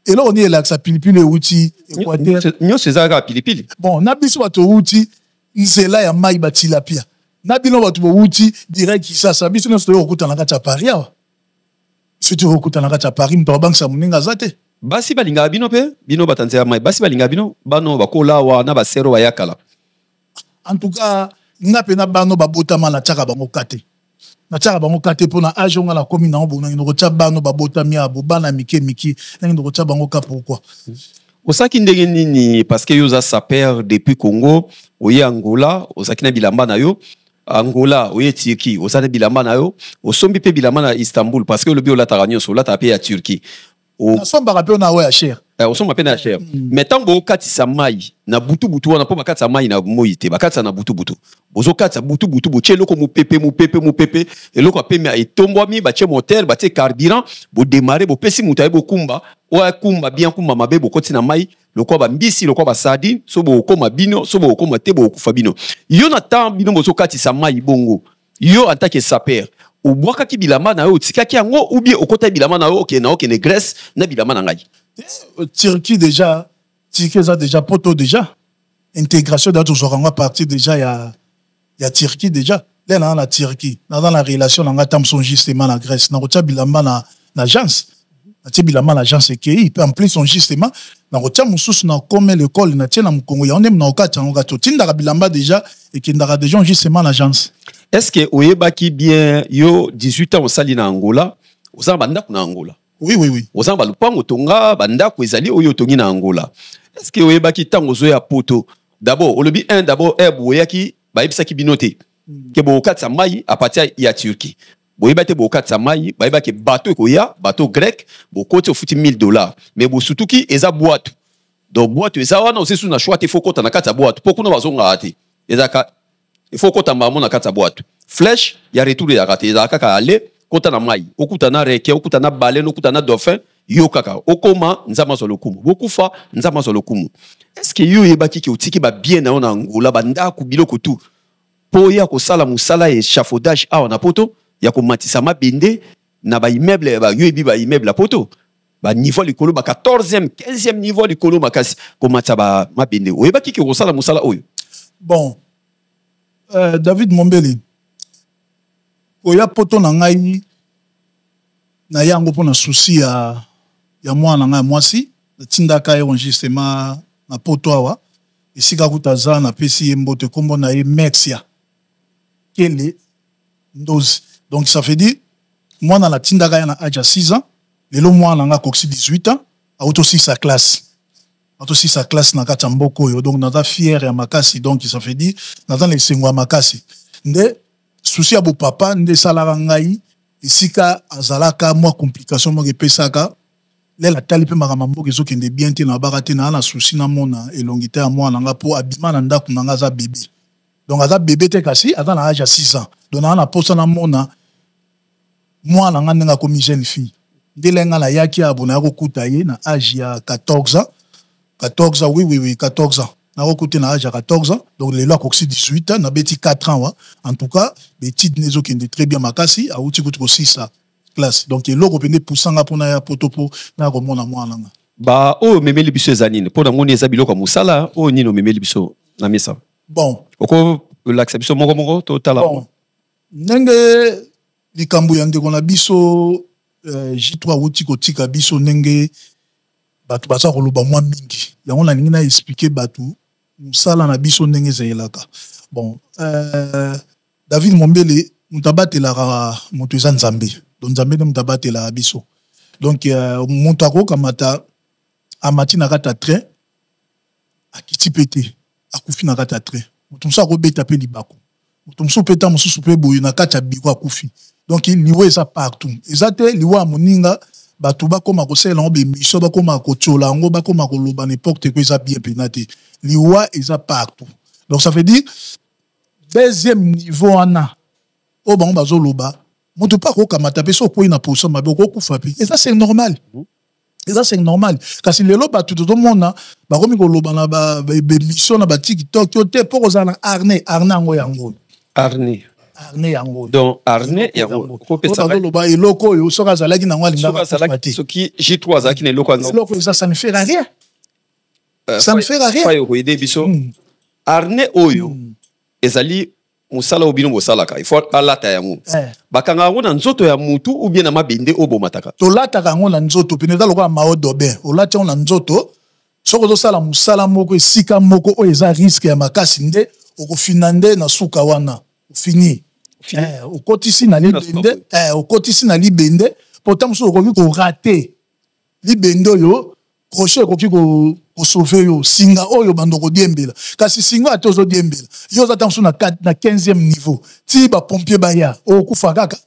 eloko ni elakisa pilipili euti Équateur nyonso ezalaka pilipili bon na biso bato euti nzela ya mai batilapia na bino bato bouti direct Kisasa biso nyonso toyokutana kati ya Paris awa biso toyokutana kati ya Paris moto abangisa moninga aza te basi balingaka bino mpe bino batanzela mai basi balingaka bino bano bakola awa na basero bayakala en tout cas nga mpe na bano babotama na tiaka bango kate na tiaka bango kate mpona age onga na komi nango bonangi nokotia bano babotami abo bana mike nangi nokotia bango ka pourquoi osaki ndenge nini parce que yo oza saper depuis Congo oye Angola ozaki na bilamba na yo Angola oye Turquie oza na bilamba na yo osombi mpe bilamba na Istanbul parce que olobi olataka nyonso olataka mpe ya Turquie nasombaka mpe na we ya cher osomba mpe na cher mais ntango bokatisa mai na butu wana mpo bakatisa mai na moi te bakatisa na butu bozokatisa butu botie eloko mopepe eloko apemi etombwami batie moteur batie carburant bodemare bopesi moto aye bokumba oya kumba bien kumba mabe bokoti na mai lokwa bambisi lokwa basadi so bokoma bino so bokoma te bokufa bino yo na temps bino bozokatisa mai bongo yo en tant que saper obwakaki bilamba na yo otikaki yango ou bien okota bilamba na yo okende Grèce na bilamba na ngai Turquie déjà Turquie ça déjà poto déjà intégration dans toujours en partie déjà ya Turquie déjà là dans la Turquie dans la relation on a tamson justement la Grèce na kotia bilamba na agence na tia bilamba na agence EKI en plus son justement na kotia mususu na comme l'école na tia na Congo ya on aime na okati on gato tinda bilamba déjà et qui ndara déjà justement l'agence. Est-ce que oyebaki bien yo 18 ans osali na Angola osala bandako na Angola? Oui. Osala balupango tonga bandako ezali oyo tongi na Angola. Est-ce que oyebaki tango zoya poto? D'abord, olobi d'abord boyaki bayebisaki binote. Ke bokatsa mai à partir ya Turquie. Boyebate bokatsa mai, bayebaki bateau ekoya, bateau grec, bokoti ofuti $1000. Mais bosutuki eza boîte. Donc boîte eza wana osesu na choix te fokota na katsa boîte. Pokuna bazonga ate. Ezaka il faut kota mbamo na katsa boîte. Flèche ya retour ya raté. Ezaka ka ale kota na mai. Okuta na reke, okuta na baleine, okuta na dauphin. Yo kaka okoma nzama zo lokumu bokufa nzama zo lokumu. Est-ce que yo yebaki ki otiki ba bien na ona Angola banda ku biloko tu po ya ko sala musala échafaudage a na poto ya ko matisa mabende na ba immeuble ba yo ebi ba immeuble la poto ba niveau likolo ba 14e 15e niveau likolo makasi ko matsa ba mabende oyebaki ki ko sala musala oyo. Bon David Mombeli oya poto na ngai na yango pona souci ya mwana nga mwasi tindaka enregistrement na poto awa esika kutaza na pesi mbote kombo na Mexia Kele Ndozi. Donc ça fait dire mwana la tindaka na âge 6 ans lelo mwana nga koksi 18 ans auto 6 sa classe na kata mboko yo donc naza fier ya makasi donc ça fait dire naza les sengwa makasi nde souci ya bo papa nde salaka ngai isika azalaka mwa complication mo gepesaka lela tali pe makama mboka ezokende bien te na baka te na souci na mona elongité ya mwana nga po abima na ndako na nga aza bébé donc aza bébé te kasi aza na âge ya 6 ans donc na posa na mona mwana nga ndenga komi jeune fille ndele nga na yaki abona ya kokuta ye na âge ya 14 ans 14 ans oui 14 ans na kokuta na âge ya 14 ans donc lelo akoksi 18 ans na beti 4 ans wa en tout cas betide nezokende très bien makasi auti kutu ko 6 classe donc eloko pende pusanga pona ya potopo na komona mwana nga ba o memeli biso ezanine pona ngoni eza biloko musala o nino memeli biso na misa bon oko l'acception moko to tala bon ndenge likambo ya ndeko na biso J3 wuti kotika biso ndenge batu basa koloba mwa mingi yango na ningi na expliquer batu musala na biso ndenge zeyelaka bon David Mombele mutabatela moto eza nzambe donc nzambe nde mutabatela biso donc moto akokamata amati na kata train akiti pete akufi na kata train moto mosusu akobeta mpe libako moto mosusu peta mosusu mpe boye na kati ya biko akufi donc liwa eza partout eza te liwa ya moninga bato bakoma kosalela yango bemission bakoma kotiola yango bakoma koloba n'importe quoi eza bien pena te liwa eza partout donc ça veut dire deuxième niveau wana o bango bazoloba moto pa kokamata pe so koyi na position mabe okokufa pe et ça c'est normal Et ça, c'est normal. Parce que les lots, tout le monde, comme ils ont des missions, des TikTok, ils ont pour aux arnais, yango. Arnais. Arnais yango. Donc, arnais yango. Et loko, ils sont à qui n'ont ce qui J3, ça qui n'est loko. Ça ne fait rien. Ça ne fait rien. Arnais oyo, ezali musala obino bosalaka. Il faut alata yango. Bakanga yango na nzoto ya mutu ou bien na mabende obo mataka. To lata yango na nzoto pineza loko mao dobe. O lata na nzoto. Soko to sala musala moko esika moko o eza risque ya makasi nde okofinande na suka wana. Fini. Okotisi na libende. Okotisi na libende. Pourtant musu okoki ko rater. Libende yo crochet okoki ko sauver yo singa oyo bandoko diembela kasi singa atozo diembela yo za tansu na 15e niveau ti ba pompier baya okufa kaka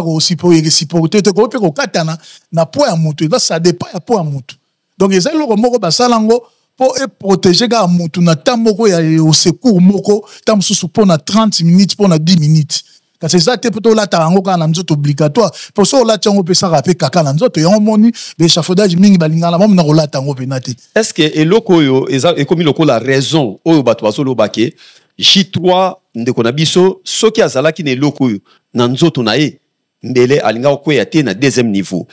aussi pour supporter te ko pe ko katana na po ya mutu ça dépend ya po ya mutu donc ezali loko moko basalango pour protéger ga mutu na tamoko ya au secours moko tamsusu pour na 30 minutes pour na 10 minutes. Parce que ça, c'est plutôt là, tu as un obligatoire. Pour ça, là, tu as un peu ça, kaka nan zoto. Yon moni, l'échafaudage, mingi balingala, mom na rola tango penate. Est-ce que eloko yo, et comme il la raison, oyo batwaso lo bake, J3, ndeko na biso, soki azala ki ne eloko yo, nan zoto na e, mbele alinga okwe ya te na deuxième niveau.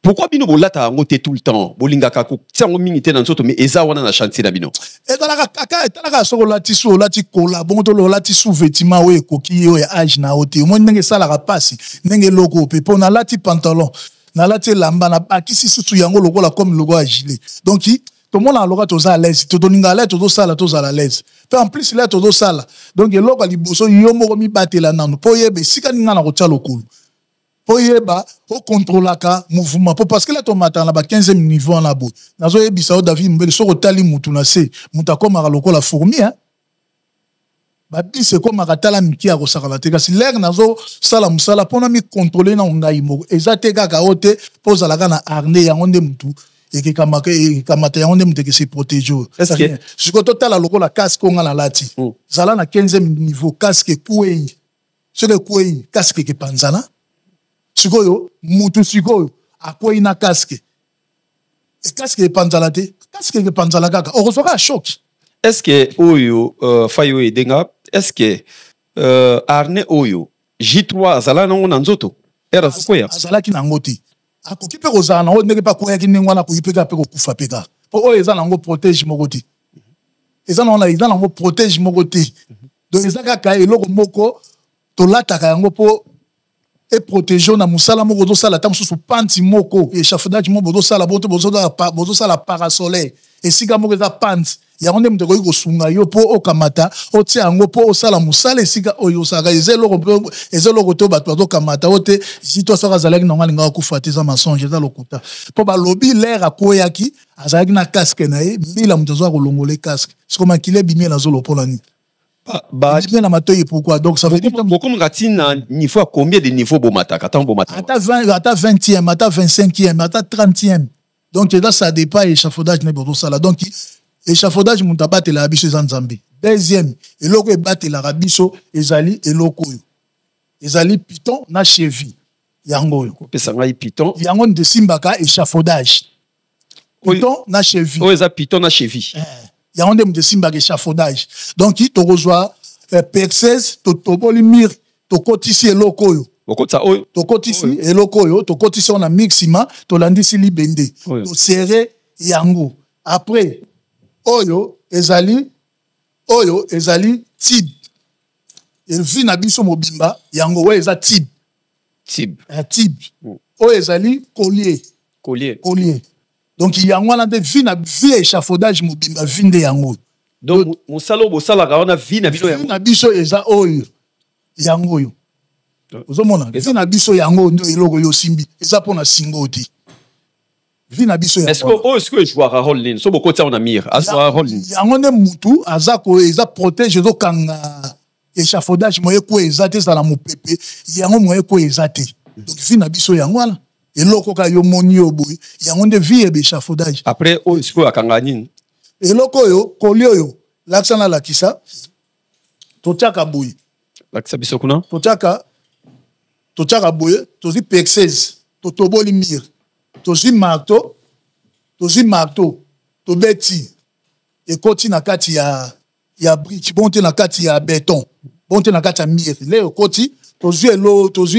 Pourquoi bino bolata yango te tout le temps? Bolinga kako tiango mingi te na nzoto mais eza wana na chantier na bino. Etalaka soko lati sou lati kola bongo to lati sou vêtement o ekoki o ya age na ote. Mo ndenge sala ka pasi, ndenge logo pe po na lati pantalon, na lati lamba na bakisi susu yango logo la comme logo a gilet. Donc tout le monde a logo toza à l'aise, to doninga la to sala toza à l'aise. Pe en plus là to sala. Donc logo liboso yo mo mi batela nanu. Po yebe sika ninga na kotia lokolo. Po yeba o contrôlaka mouvement parce que là ton matin là ba 15e niveau en labo nazo yebisa o David mbele soko tali mutu na se muta koma lokola fourmi hein ba bise koma katala miki ya kosakala te kasi l'air nazo sala musala pona mi contrôler na ngai moko ezate kaka ote poza la kana arne ya ngonde mutu et kamata ya ngonde mutu ke se protéger est-ce que siko total lokola casque nga na lati zala na 15e niveau casque kuei ce que kuei casque ke panzana sikoyo mutu sikoyo akwei na casque et casque panzala te casque panzala kaka okosoka choc. Est-ce que oyo fayo edenga est-ce que arne oyo J3 azala nango na nzoto era sokoya azala ki nango te akoki pe kozala nango ndenge pa koya ki ndenge wana koyipeka pe kokufa peka po oyo eza nango protège moko te eza nango protège moko te donc eza kaka eloko moko tolataka yango po et protéger na musala moko do sala tam susu panti moko échafaudage moko do sala bozo sala parasolaire et sika moko za panti ya onde mteko ko sunga yo po okamata oti yango po osala musala sika oyo saka ezelo to bato do kamata ote si to saka zalaki na ngalinga ko fati za mensonge za lokuta po ba lobby l'air akoyaki azalaki na casque na ye mbila mtozo ko longole casque siko makile bimie na zolo polani. Pourquoi? Donc ça veut dire comme Ratina niveau à combien de niveaux Bomataka? Attends Bomataka. Ata 20e, ata 25e, ata 30e. Donc là ça dépend échafaudage ne boto sala. Donc échafaudage mutabate la biso zanzambe. Deuxième, eloko ebate la rabiso ezali eloko yo. Ezali piton na cheville. Yango yo. Pesa ngai piton. Yango de simbaka échafaudage. Piton na cheville. O eza piton na cheville. Il y a un de simba échafaudage. Donc, il te reçoit P16, to toboli mir, to kotisi eloko yo. To kotisi eloko yo, to kotisi on a mixima, to landisi libende. To serré yango. Après, oyo ezali tib. El vit na biso mobimba, yango we eza tib. Tib. Tib. Oyo ezali collier. Donc il y a un de vie na vie échafaudage mobimba vinde yango. Donc musalo bosala ka ona vie na biso yango. Na biso eza oyo yango yo. Ozomona vie na biso yango ndo eloko yo simbi eza pona singoti. Vie na biso yango. Est-ce que jouer à rôle so boko tia on amir azwa rôle. Yango ne mutu azako eza protège zo kanga échafaudage moye ko eza te sala mopepe yango moye ko eza te. Donc vie na biso yango wala. Et loko ka yo moni yo boy ya ngonde vie e échafaudage après o siko akanga nini et loko yo kolio yo laksana la kisa totiaka boy lakisa biso kuna totiaka boy tozi P16 totoboli mir tozwi marteau tobeti ekoti na kati ya brique bonte na kati ya béton bonte na kati ya mire le ekoti tozwi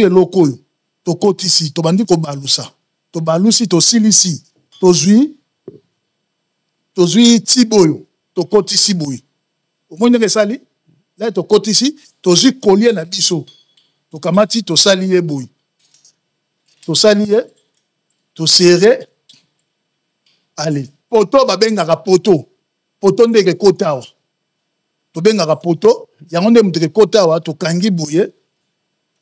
eloko oyo tokotisi tobandi kobalusa tobalusi tosilisi tozwi tiboyo tokotisi boye omoni ndenge esali le tokotisi tozwi collier na biso tokamati tosali ye boye tosali ye tosere ale poto babengaka poto ndenge ekota awa tobengaka poto yango nde moto ekota awa tokangi boye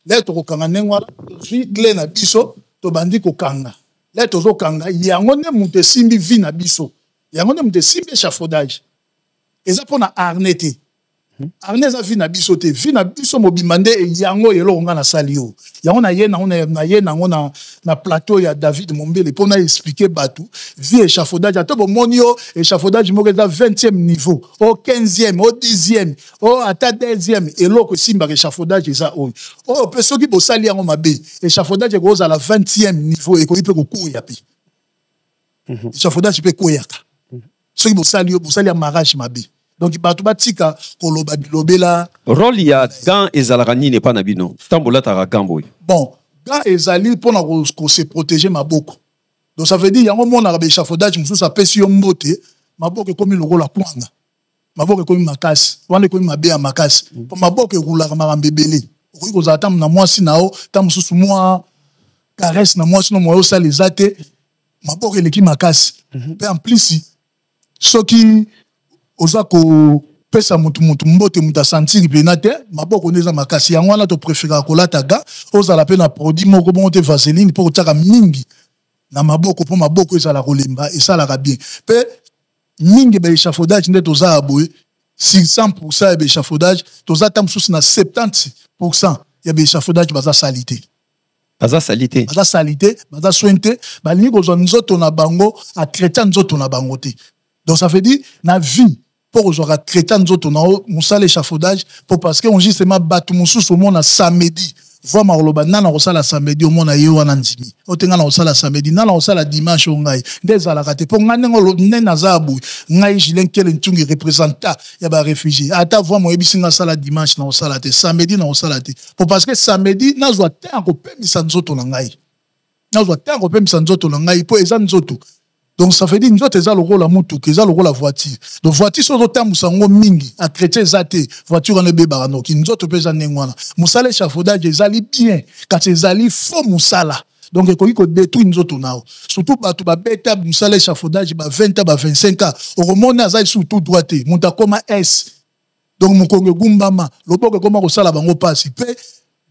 le tokokanga ndenge wana tozwi cle na biso tobandi kokanga le tozokanga yango nde moto esimbi vi na biso yango nde moto esimbi échafaudage eza mpona arne te arne eza vi na biso te vi na biso mobimba nde yango eloko nga nasali yo yango naye nango na plateau ya David Mombele mpona expliquer bato vi échafaudage ata bomoni yo échafaudage moko eza 20e niveau au 15e au 10e au ata 2e eloko esimbaka échafaudage eza oyo mpe soki bosali yango mabe échafaudage ekozala 20e niveau ekoki mpe kokwea mpe échafaudage mpe ekweyaka soki bosali amarrage mabe donc bato batika koloba bilobela rôle ya gant ezalaka nini epa na bino ntango olataka gant boye bon gant ezali mpona kose protéger maboko donc ça veut dire yango monaka baéchafaudage mosusu apesi yo mbote maboko ekomi lokola kwanga maboko ekomi makasi wana ekomi mabe ya makasi mpo maboko ekulaka makambo ebele okoki kozala ntango na mwasi na yo ntango mosusu mwa caresse na mwasi no moyo osala eza te maboko eleki makasi mpe en plus soki oza kopesa mutu mbote mutu asantiri pena te maboko neza makasi yango wana topréféraka kolata ga ozala pe na produit moko bongo te vaseline mpo kotiaka mingi na maboko mpo maboko ezala kolemba esalaka bien mpe mingi baéchafaudage nde toza ya boye 600% ya baéchafaudage toza ata mosusu na 70% ya baéchafaudage baza sali te baza sali te baza soin te balingi kozwa nzoto na bango atraita nzoto na bango te donc ça veut dire na vie pour ozwaka traita nzoto na mosala échafaudage pour parce que on justement bato mosusu omona samedi voa makoloba nana kosala samedi omona ye wana ndimi otenga na kosala samedi nana kosala dimanche ongai nde ezalaka te mpo ngai ndenge nde naza boye ngai Julien Kele Ntungi représentant ya baréfugie ata voa moyebisi nga asala dimanche na kosala te samedi na kosala te po parce que samedi nazwa te akopemisa nzoto na ngai mpo eza nzoto. Donc ça veut dire nzoto eza lokola mutuka eza lokola voiture. Donc voiture so zotambusa ngo mingi a traiter zate voiture ne bebaka noki nzoto peza nengwana. Musala échafaudage ezali bien kasi ezali faux musala. Donc ekoki ko détruire nzoto nao. Surtout bato ba beta musala échafaudage ba 20 ans ba 25 ans. Oromona azali surtout droite muta koma S. Donc mukonge gumbama loboko koma kosala bango pasi pe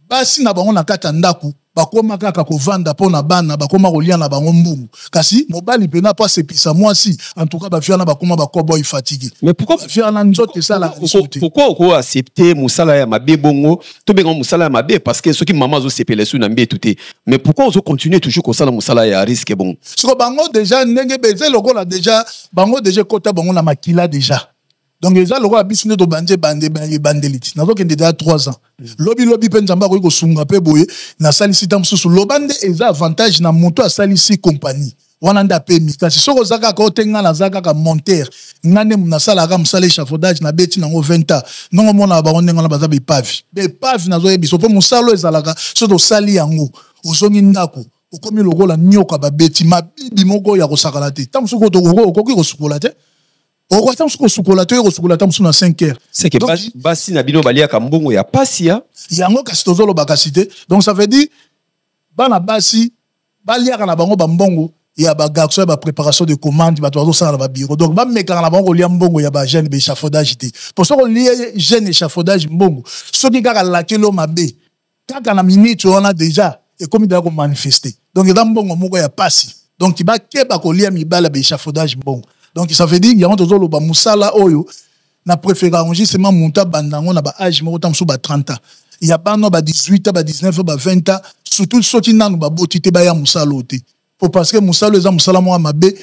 basi na bango na kata ndaku bakoma kaka kovanda pona bana bakoma kolia na bango mbungu kasi mobali pena pas sepisa mwasi en tout cas ba fiana bakoma bakobo fatigué. Mais pourquoi fiana nzote sala pourquoi ko accepter musala ya mabe bongo to benga musala ya mabe parce que soki maman zo sepele su na mbe touté mais pourquoi on continue toujours ko sala musala ya risque bon siko bango déjà ndenge beze lokola déjà bango déjà kota bango na makila déjà. Donc les gens le bisne to bande bandeliti na donc déjà 3 ans lobby penjamba ko ko sunga pe boye na salisi tam susu lobande eza avantage na moto a salisi compagnie wana nda pe mi kasi soko zaka ko tenga na zaka ka monteur ngane na sala ka musala échafaudage na beti nango 20 ans non mona ba onenga na baza be pavi na zo yebiso po musalo ezalaka so to sali yango ozongi ndako okomi lokola nyoka ba beti mabibi moko ya kosakala te tam suko to okoki kosukola te. On va attendre ce qu'on a na 5 heures. C'est que basi na bino balia ka mbongo ya pasia. Yango kasitozolo bakasite. Donc ça veut dire bana basi balia na bango ba mbongo ya ba garçon ba préparation de commande ba tozo sala ba bureau. Donc ba meka na bango lia mbongo ya ba jeune échafaudage te. Pour ça qu'on lie jeune échafaudage mbongo. So ki kaka la kelo mabe. Kaka na minute on a déjà et comme il a manifester. Donc il y a mbongo moko ya pasi. Donc il ba keba ko lia mibala ba échafaudage mbongo. Donc ça veut dire il y a toujours le ba musala oyo na préférence justement monta bandango na ba âge mo tam so ba 30 ans il y a ba no ba 18 ans ba 19 ans ba 20 ans surtout ceux qui nanu ba botité ba ya musala oté pour parce que musala eza musala mo mabe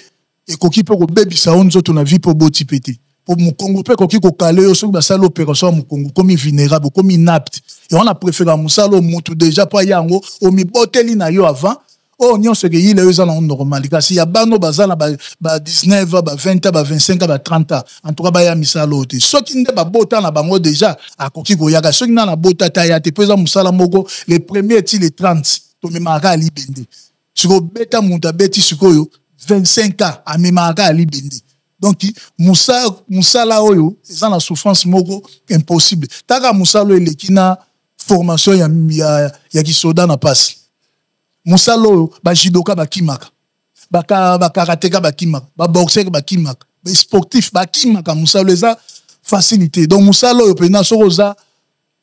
et koki pe ko bebisa onzo to na vie pour botipété pour mu Congo pe koki ko kale yo so ba sala opération mu Congo comme vulnérable comme inapte et on a préféré musala mutu déjà pas yango o mi boteli na yo avant Oh, nous sommes les gens normal. Kasi ya bano bazala ba 19 ba 20 ba 25 ba 30 ans. En tout cas ba ya misala ote. So qui ne ba bota na bango déjà a koki ko yaka. So qui na bota ta ya te pesa musala moko les premiers ti les 30 to me maka ali bende. Siko beta munta beti sikoyo 25 ans a me maka ali bende. Donc musala oyo eza na souffrance moko impossible. Taka musala ele kina formation ya kisoda na passe. Musalo ba judoka ba kimaka ba karateka ba kimaka ba boxer ba kimaka ba sportif ba kimaka musalo eza facilité donc musalo yo pena sokoza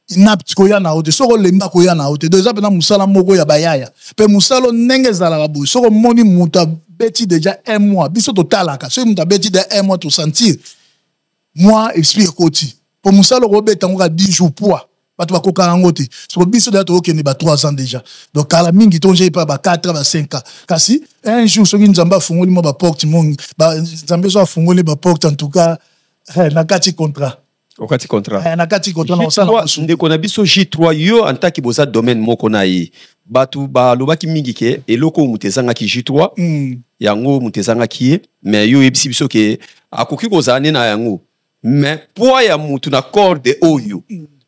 inapte ko ya na ote soko lemba ko ya na ote donc eza pena musala moko ya bayaya pe musalo ndenge zala ka bo soko moni muta beti déjà un mois biso totalaka so muta beti de un mois to sentir moi explique koti pour musalo ko beta ngo ka 10 jours poids Bato bakoka ngote. So biso da to okende ba 3 ans déjà. Donc kala mingi tonje pa ba 4 ba 5 ans. Kasi un jour so nzamba fungoli mo ba porte mongi ba nzambe so fungoli ba porte en tout cas na kati contrat. Okati contrat. Na kati contrat na osala ndeko na biso J3 yo en tant que boza domaine moko na yi. Batu ba lobaki mingi ke eloko mutezanga ki J3 yango mutezanga ki mais yo ebisi biso ke akoki kozane na yango. Mais poids ya mutu na corde oyo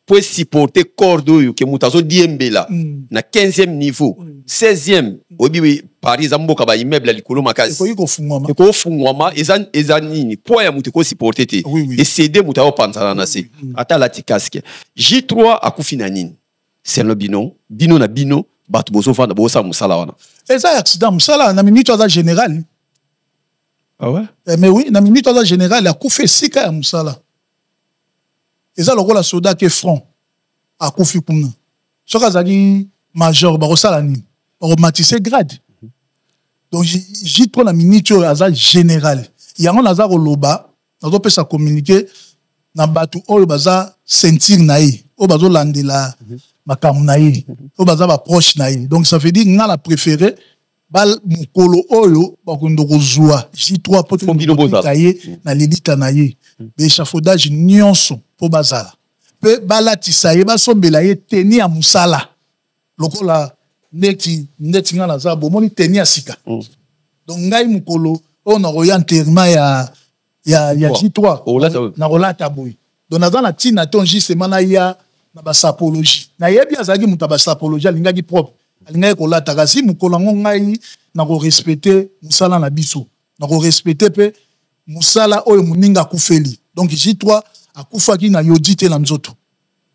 pour supporter corps que mutazo diembela na 15e niveau 16e obi Paris amboka ba immeuble likolo makasi ko fungwama ezanini poids ya mutu ko supporter te et céder mutao panzana na se ata la tikasque J3 akufina nini c'est le bino na bino batu bozo fanda bosa musala wana eza accident musala na minute za général. Ah ouais mais oui na minute za général akufe sika ya musala. Eza lokola soda ke front akufi kuna soka zaki major ba kosala ni ba matisse grade donc J3 na minute aza général yango naza koloba nazo pesa communiquer na batu oyo baza sentir na ye o bazo landela makamu na ye o baza ba proche na ye donc ça veut dire nga la préféré bal mukolo oyo ba kondo kozwa J3 poto mbino ye na lelita na ye l'échafaudage nyonso po bazala pe balatisa ye basombela ye teni ya musala lokola neti nga na za bomoni teni ya sika donc ngai mukolo o na roya enterrement ya J3 na rolata boy donc naza na tina ton justement na ya na ba sapologie na yebi azaki muta ba sapologie alingaki propre alingaki kolata kasi mukolo ngo ngai na ko respecter musala na biso na ko respecter pe musala oyo muninga kufeli donc J3 akufaki na yodite na nzoto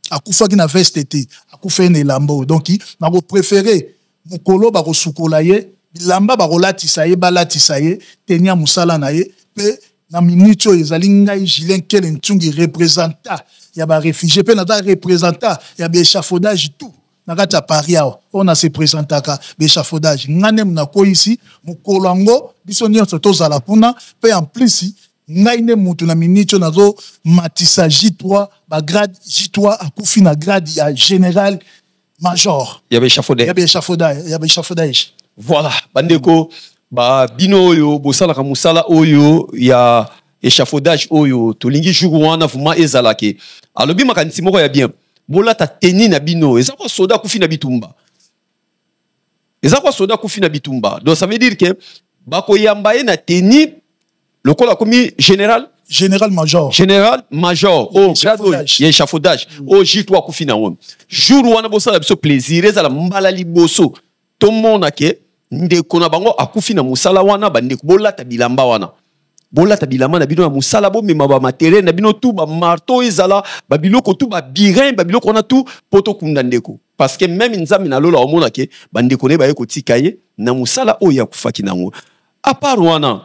akufaki na veste te akufe na lambo donc na ko préférer mukolo ba ko sukola ye bilamba ba kolatisa ye balatisa ye tenia musala na ye pe na minute oyo ezali ngai Julien Kele Ntungi représenta ya ba réfugié pe na ta représenta ya ba échafaudage tout na kati ya Paris awa on a se présentaka ba échafaudage ngane mna ko ici mukolo ngo biso nyonso tozala kuna pe en plus ngai ne mutu na minute nazo matisa J3 ba grade J3 akufi na grade ya général major ya ba échafaudage voilà bandeko ba bino oyo bosala ka musala oyo ya échafaudage oyo tolingi jour wana vraiment ezalake alobi makanisi moko ya bien bola ta teni na bino eza ko soda kufi na bitumba donc ça veut dire que bako yambaye na teni lokola komi général major oh grade ya échafaudage oh J3 kufi na won jour wana bosala biso plaisir ezala mbala liboso to mona ke ndeko na bango akufi na musala wana bandeko bolata bilamba wana bolata bilamba na bino na musala bo mema ba matériel na bino tout ba marteau ezala ba biloko tout ba birin ba biloko na tout poto kunda ndeko parce que même nzambe na lola omona ke bandeko ne ba ye kotika ye na musala oyo ya kufaki nango à part wana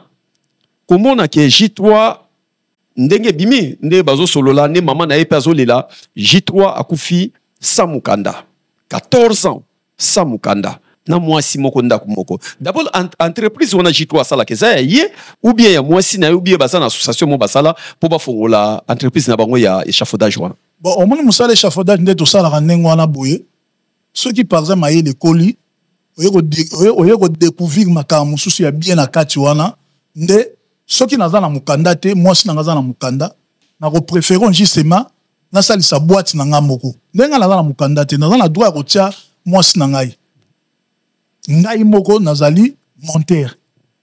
komona ke J3 ndenge bimi nde bazo solola ne mama na ye pe azolela J3 akufi samukanda 14 ans samukanda na mwasi moko ndako moko d'abord entreprise wana J3 sala keza ye ou bien ya mwasi na ou bien basa na association mo basala po ba fongola entreprise na bango ya échafaudage wana bon au moins musala échafaudage nde to sala kanengo wana boye ceux qui par exemple aye le colis oye ko découvrir makambo susu ya bien na kati wana nde ceux qui naza na mukanda te mwasi na naza na mukanda na ko préférons justement na sali sa boîte na ngamoko ndenga naza na mukanda te naza na droit ko tia mwasi na ngai ngai moko nazali monteur.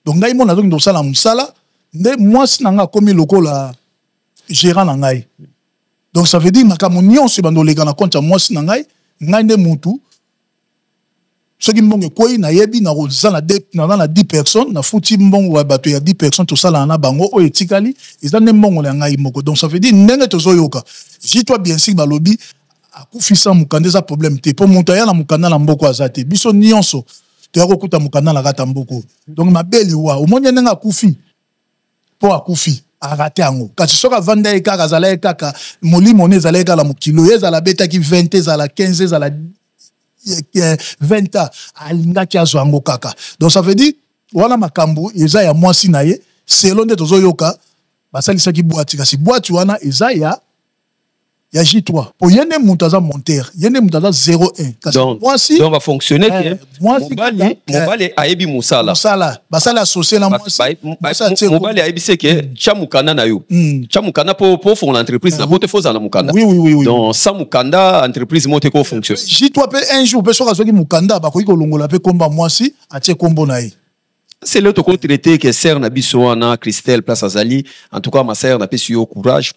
Donc ngai moko nazoki ndosala musala nde mwasi nanga komi lokola gérant na ngai. Donc ça veut dire makambo nyonso bandoleka na compte ya mwasi na ngai nde mutu soki mbongo koyi na yebi na kozala na 10 personnes na futi mbongo wa bato ya 10 personnes to sala na bango o etikali eza nde mbongo ya ngai moko. Donc ça veut dire ndenge tozoyoka jitwa bien sûr balobi akufisa mukanda eza problème te po mutu ya na mukanda na mboko azate biso nyonso toyako kuta mukanda na kata mboko. Donc mabeli wa omonye ndenge akufi po akufi arate yango kasi soka vanda ekaka zala ekaka molimo ne zala ekala mukilo ezala betaki 20 ezala 15 ezala 20 ans alinga ki azwango kaka. Donc ça veut dire wana makambo eza ya mwasi na ye selon de tozo yoka basalisa ki boîte kasi boîte wana eza ya J3 po yene mutaza monteur yene mutaza 01 kasi mwasi donc va fonctionner que mobali ayebi musala basala associé na mwasi mobali ayebi c'est que chamukanda na yo chamukanda pour fond l'entreprise na pote foza na mukanda oui donc sans mukanda entreprise mote ko fonctionne J3 pe un jour pe soka soki mukanda ba ko longola pe komba mwasi atie kombo na ye. C'est là qu'on traité que sœur na biso wana Christelle place azali en tout cas ma sœur na pe sur courage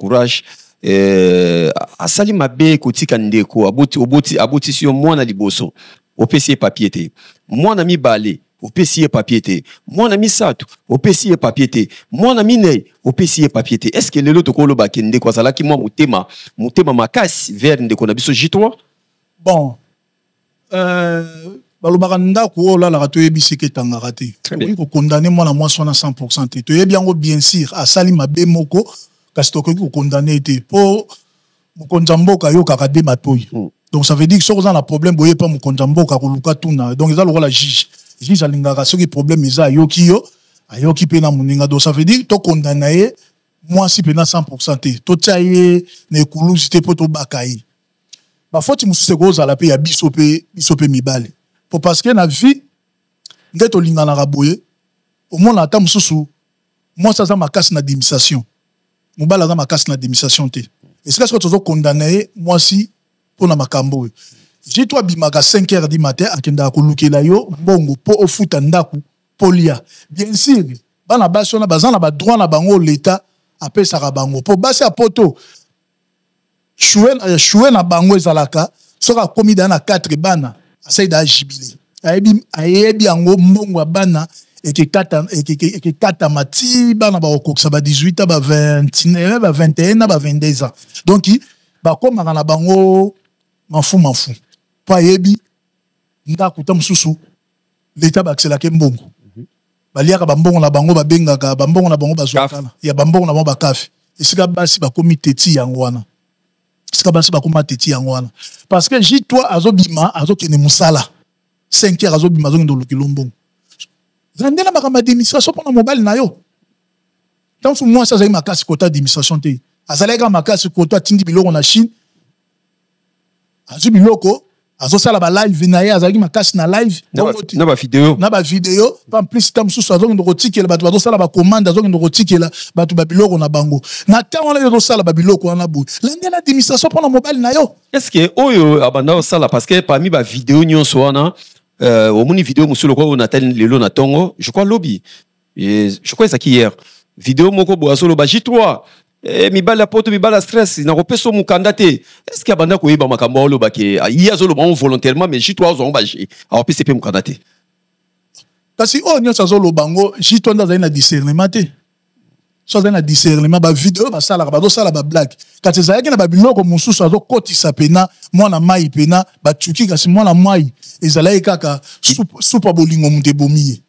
asali mabe kotika ndeko aboti sio mwana liboso opesi papier te mwana mibale opesi papier te mwana misato opesi papier te mwana minei opesi papier te. Est-ce que lelo tokolo bakende kwa salaki mwa mutema makasi vers ndeko na biso J3 bon balobaka ndako olalaka toyebisi ke tangaka te okoki condamner mwana mwasi wana 100% te toyebi yango bien sûr asali mabe moko kasi tokoki kokondane te po mokonzi ya mboka ayokaka de matoi. Donc ça veut dire que soki oza na problème boye pa mokonzi ya mboka koluka tuna donc eza lokola juge alingaka soki problème eza ayoki yo ayoki mpe na moninga. Donc ça veut dire tokondana ye mwasi mpe na 100% te totia ye na ekulusi te mpo tobaka ye bafoti mosusu ekozala mpe ya biso mpe mibale po parce que na vie nde tolinganaka boye omona ata mosusu mwasi aza makasi na démission mobala aza makasi na démission te esika soki tozo condamné mwasi mpona makambo oyo J3 bimaka 5h du matin akendaka kolukela yo mbongo mpo ofuta ndaku mpo lia bien sûr bana basi wana baza na badroit na bango leta apesaka bango mpo basi ya poto choué na bango ezalaka soki akomi daa na 4 bana asaida ajibile ayebi yango mbongo ya bana ekekata mati bana bakokokisa ba 18 ba 29 ba 21 na ba 22 ans donc bakomaka na bango mafu po ayebi ndako ta mosusu leta bakiselaka mbongo baliaka bambongo na bango babengaka bambongo na bango bazwakana ya bambongo na bango bakafe esika basi bakomi teti yango wana parce que J3 azobima azokende musala 5h azobima azokende lokilo mbongo zandela makamba administration pona mobile na yo tant moi ça zai makasi kota administration te azaleka makasi kota tindi biloko na Chine azu biloko azosala ba live na ye azalaki makasi na live na ba video en plus tam susu azokende kotikela bato bazosala ba commande azokende kotikela bato ba biloko na bango na temps wana yozosala ba biloko wana boy landela administration pona mobile na yo. Est-ce que oyo abanda osala parce que parmi ba vidéo nyonso wana au moni vidéo musolo ko on attend lelo na tongo je crois lobby je crois ça hier vidéo moko boasolo ba J3 mibala poto mibala stress na kopeso mukanda te. Est-ce que abanda ko yeba makambo olo ba ke yazolo ba volontairement mais J3 zo ba J a PCP mukanda te kasi o nyonso azolo bango J3 ndaza na discernement te so za na discernement ba vidéo ba sala ba do sala ba blague kasi zayaki na ba biloko mususu azo kotisa pena mwana mai pena ba tsuki kasi mwana mai ezalaki kaka super bolingo mutebomiye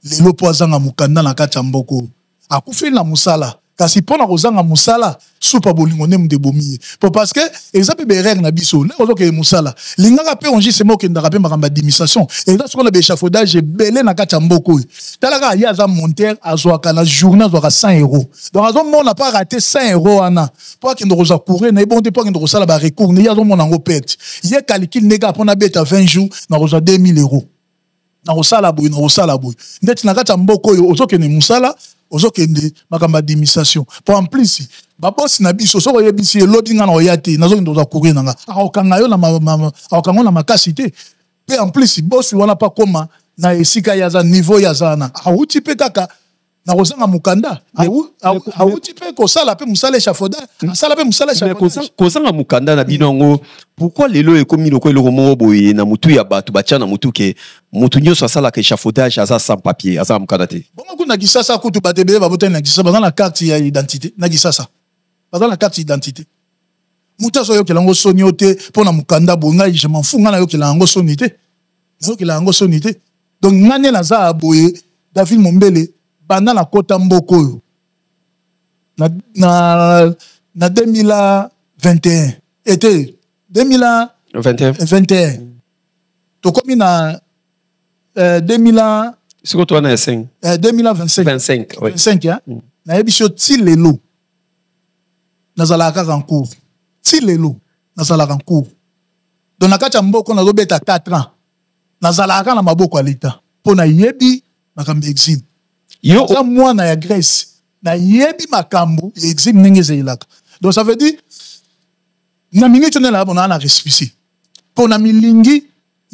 lelo po azanga mukanda na kati ya mboko akufi na musala kasi pona kozanga musala super bolingo ne mutebomiye po parce que exemple berere na biso na ozoke musala lingaka pe onji semo ke ndaka pe makamba démission et ça qu'on a échafaudage belé na kati ya mboko talaka ya za monteur azwaka na journée azwaka 100 €. Donc azo mona pas raté 100 € ana po ke ndoza courir na bon te po ke ndosala ba recours ne ya zo mona ngo perte ye calcul nega pona beta 20 jours na roza 2000 €. Na osala boy ndeti na kati ya mboko oyo ozokende musala ozokende makamba démission pour en plus babosi na biso soko yebisi elobi nga na oyate nazokende oza courir nanga akokanga yo na akokanga na makasi te pe en plus boss wana pas comment na esika ya za niveau ya zana auti pe kaka na kozanga mukanda auti pe ko sala pe musala échafaudage sala pe musala échafaudage kozanga mukanda na binongo pourquoi lelo ekomi loko eloko moko boye na mutu ya bato batia na mutu ke mutu nyonso asala ka échafaudage aza sans papier aza mukanda te bongo kuna kisasa kutu batebe babota na kisasa bazana carte ya identité na kisasa bazana carte d'identité muta so yokela ngo soni ote pona mukanda bonga je m'en fous ngana yokela ngo soni te yokela ngo soni te donc ngane na za aboye David Mombele banda na kota mboko yo na 2021 été 2021 to komi na 2000 siko to na 5 2025 oui 25 ya na ebisho ti lelo nazala kaka en cours ti lelo nazala en cours donc nakati mboko na robeta 4 ans nazala kaka na maboko alita pona yebi makambo exil yo za mwana ya Grèce na yebi makambo exil nengeze ilaka donc ça veut dire na minute na bona na respicer pona milingi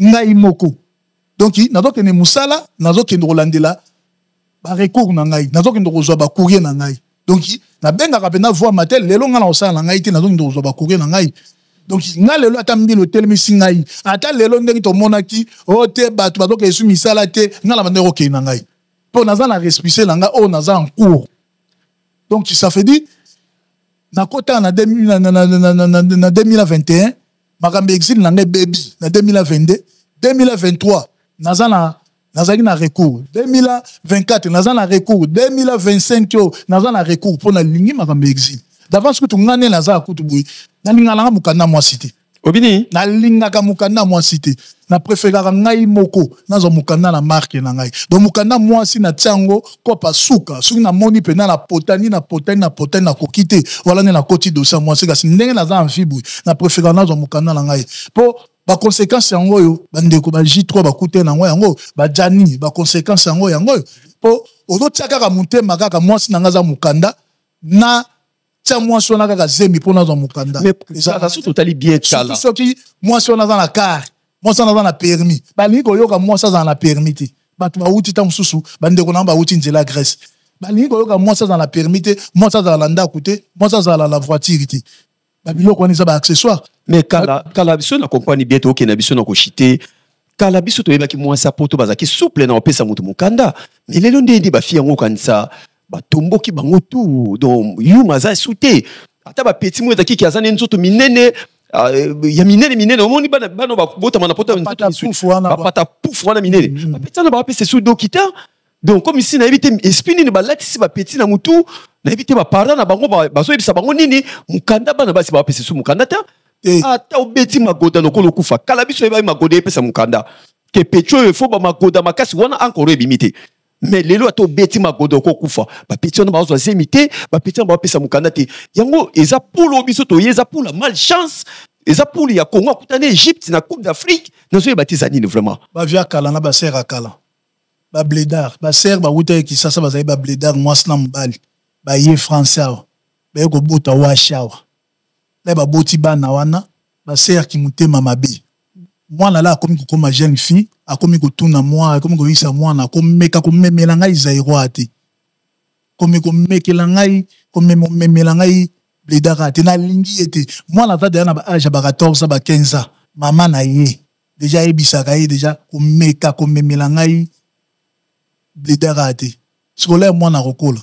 ngai moko donc nazoke ne musala nazoke ndolandela ba recours na ngai nazoke ndozwa ba courrier na ngai donc na benga ka pena voir matel lelo nga na osala na ngai te nazoke ndozwa ba courrier na ngai donc nga lelo atambi le telmisi ngai ata lelo ndeki to monaki o te batu bazoke esu misala te nga la bandeko ke na ngai po naza na respicer la nga o naza en cours donc ça fait dire na kota na 2021 makambe exil na ngai baby na 2022 2023 nazaki na recours 2024 naza na recours 2025 naza na recours pour na lingi makambe exil d'avance que tu ngane naza kutu boy na lingala mukanda moi cité obini na lingaka mukanda moi cité na préférera ngai moko nazo mukanda na marque na ngai donc mukanda moi si na tiango kopa suka suki na moni pena na potani na kokite wala na koti dosa moi c'est kasi ndenge naza amphibou na préférera nazo mukanda na ngai po ba conséquence yango yo bandeko ba J3 ba kute na ngo yango ba jani ba conséquence yango yango po ozo tiaka ka mutema kaka moi si na ngaza mukanda na tia moi si on a kaka zemi po nazo mukanda mais ça surtout tali bien kala surtout qui moi si on a dans la car moi si on a dans la permis ba lingo yoka moi ça dans la permis te batu ba uti tam susu bandeko na ba uti nzela Grèce ba lingo yoka moi ça dans la permis te moi ça dans la ndaku te moi ça dans la voiture te ba biloko ni za ba accessoire mais kala biso na compagnie bien to na biso na ko chité kala biso to yebaki moi ça poto bazaki souple na opesa mutu mukanda mais lelo ndindi ba fi yango kanisa ba tomboki bango tout donc yu maza souté ata ba petit mo ezaki ki azane nzoto minene ya minene omoni bana ba bota mana poto ba pata pouf wana minene ba petit na ba pesa sous dokita donc comme ici na éviter espini ni ba latisi ba petit na mutu na éviter ba parents na bango ba so ebisa bango nini mukanda bana ba si ba pesa sous mukanda ta ata obeti magoda lokolo kufa kala biso eba magoda epesa mukanda ke petro e fo ba magoda makasi wana encore ebimite mais lelo ato beti magoda ko kufa ba petit na ba zo zemite ba petit na ba pesa mukanda te yango eza pour obiso to yeza pour la malchance eza pour ya Congo kutane Egypte na Coupe d'Afrique na zo ebatiza nini vraiment ba via kala na ba sera kala ba blédard ba ser ba wuta ki sasa ba zai ba blédard mwasna mbali ba ye français ba ko bota wa shawa là ba boti bana wana ba ser ki mutema mabe mwana la akomi kokoma jeune fille akomi kotuna moi akomi koyisa mwana akomeka komemela ngai zairo ate komi komekela ngai komemela ngai blédard ate na lingi ete mwana tata na ba âge ba 14 ba 15 ans mama na ye déjà ebisaka ye déjà komeka komemela ngai blédard ate scolaire mwana rokola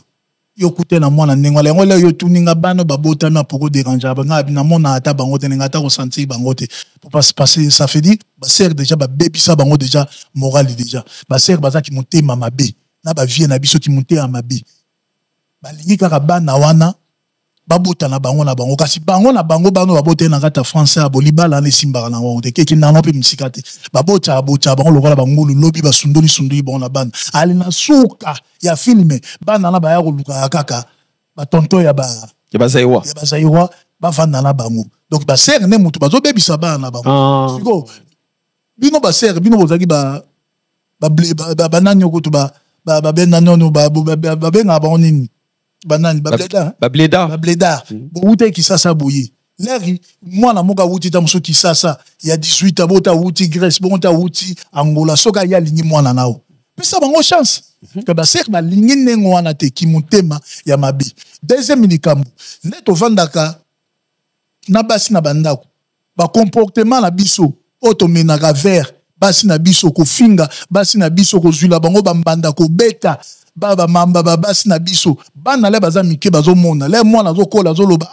yo kute na mwana ndenge wala ngole yo tuninga bano babota na poko déranger ba na mona ata bango te nga ta ko sentir bango te pour passer ça fait dire ba ser déjà ba baby ça bango déjà moral déjà ba ser baza ki motema mabe na ba vie na biso ki motema mabe ba lingi kaka bana wana babota na bango kasi bango na bango bano babota na kata français a bolibala na simbara na wonte keki na nope msikate babota bango lokola bangulu lobi basundoli bon na bana ali na suka ya filme bana na ba ya koluka kaka ba tonto ya bazaiwa ba vanda na bango donc ba ser ne mutu bazo bebisa bana na bango siko bino ba ser bino bozaki ba bananyo kutu ba bena nono ba benga ba onini banani ba blédard bo ute ki sasa boye Leri, moi, na moka wuti ta mso Kisasa, il y a 18 ans, ta wuti Grèce, bon ta wuti Angola, soka ya lingi moi na nao. Mais ça bango chance. Que ba sek ba lingi nengo wana te ki mutema ya mabi. Deuxième minikambu, neto vandaka na basi na bandako. Ba comportement na biso, otomenaka vert, basi na biso ko finga, basi na biso ko zwila bango bambanda ko beta. Baba mamba basi na biso bana le baza mike bazo mona le mwana zo kola zo loba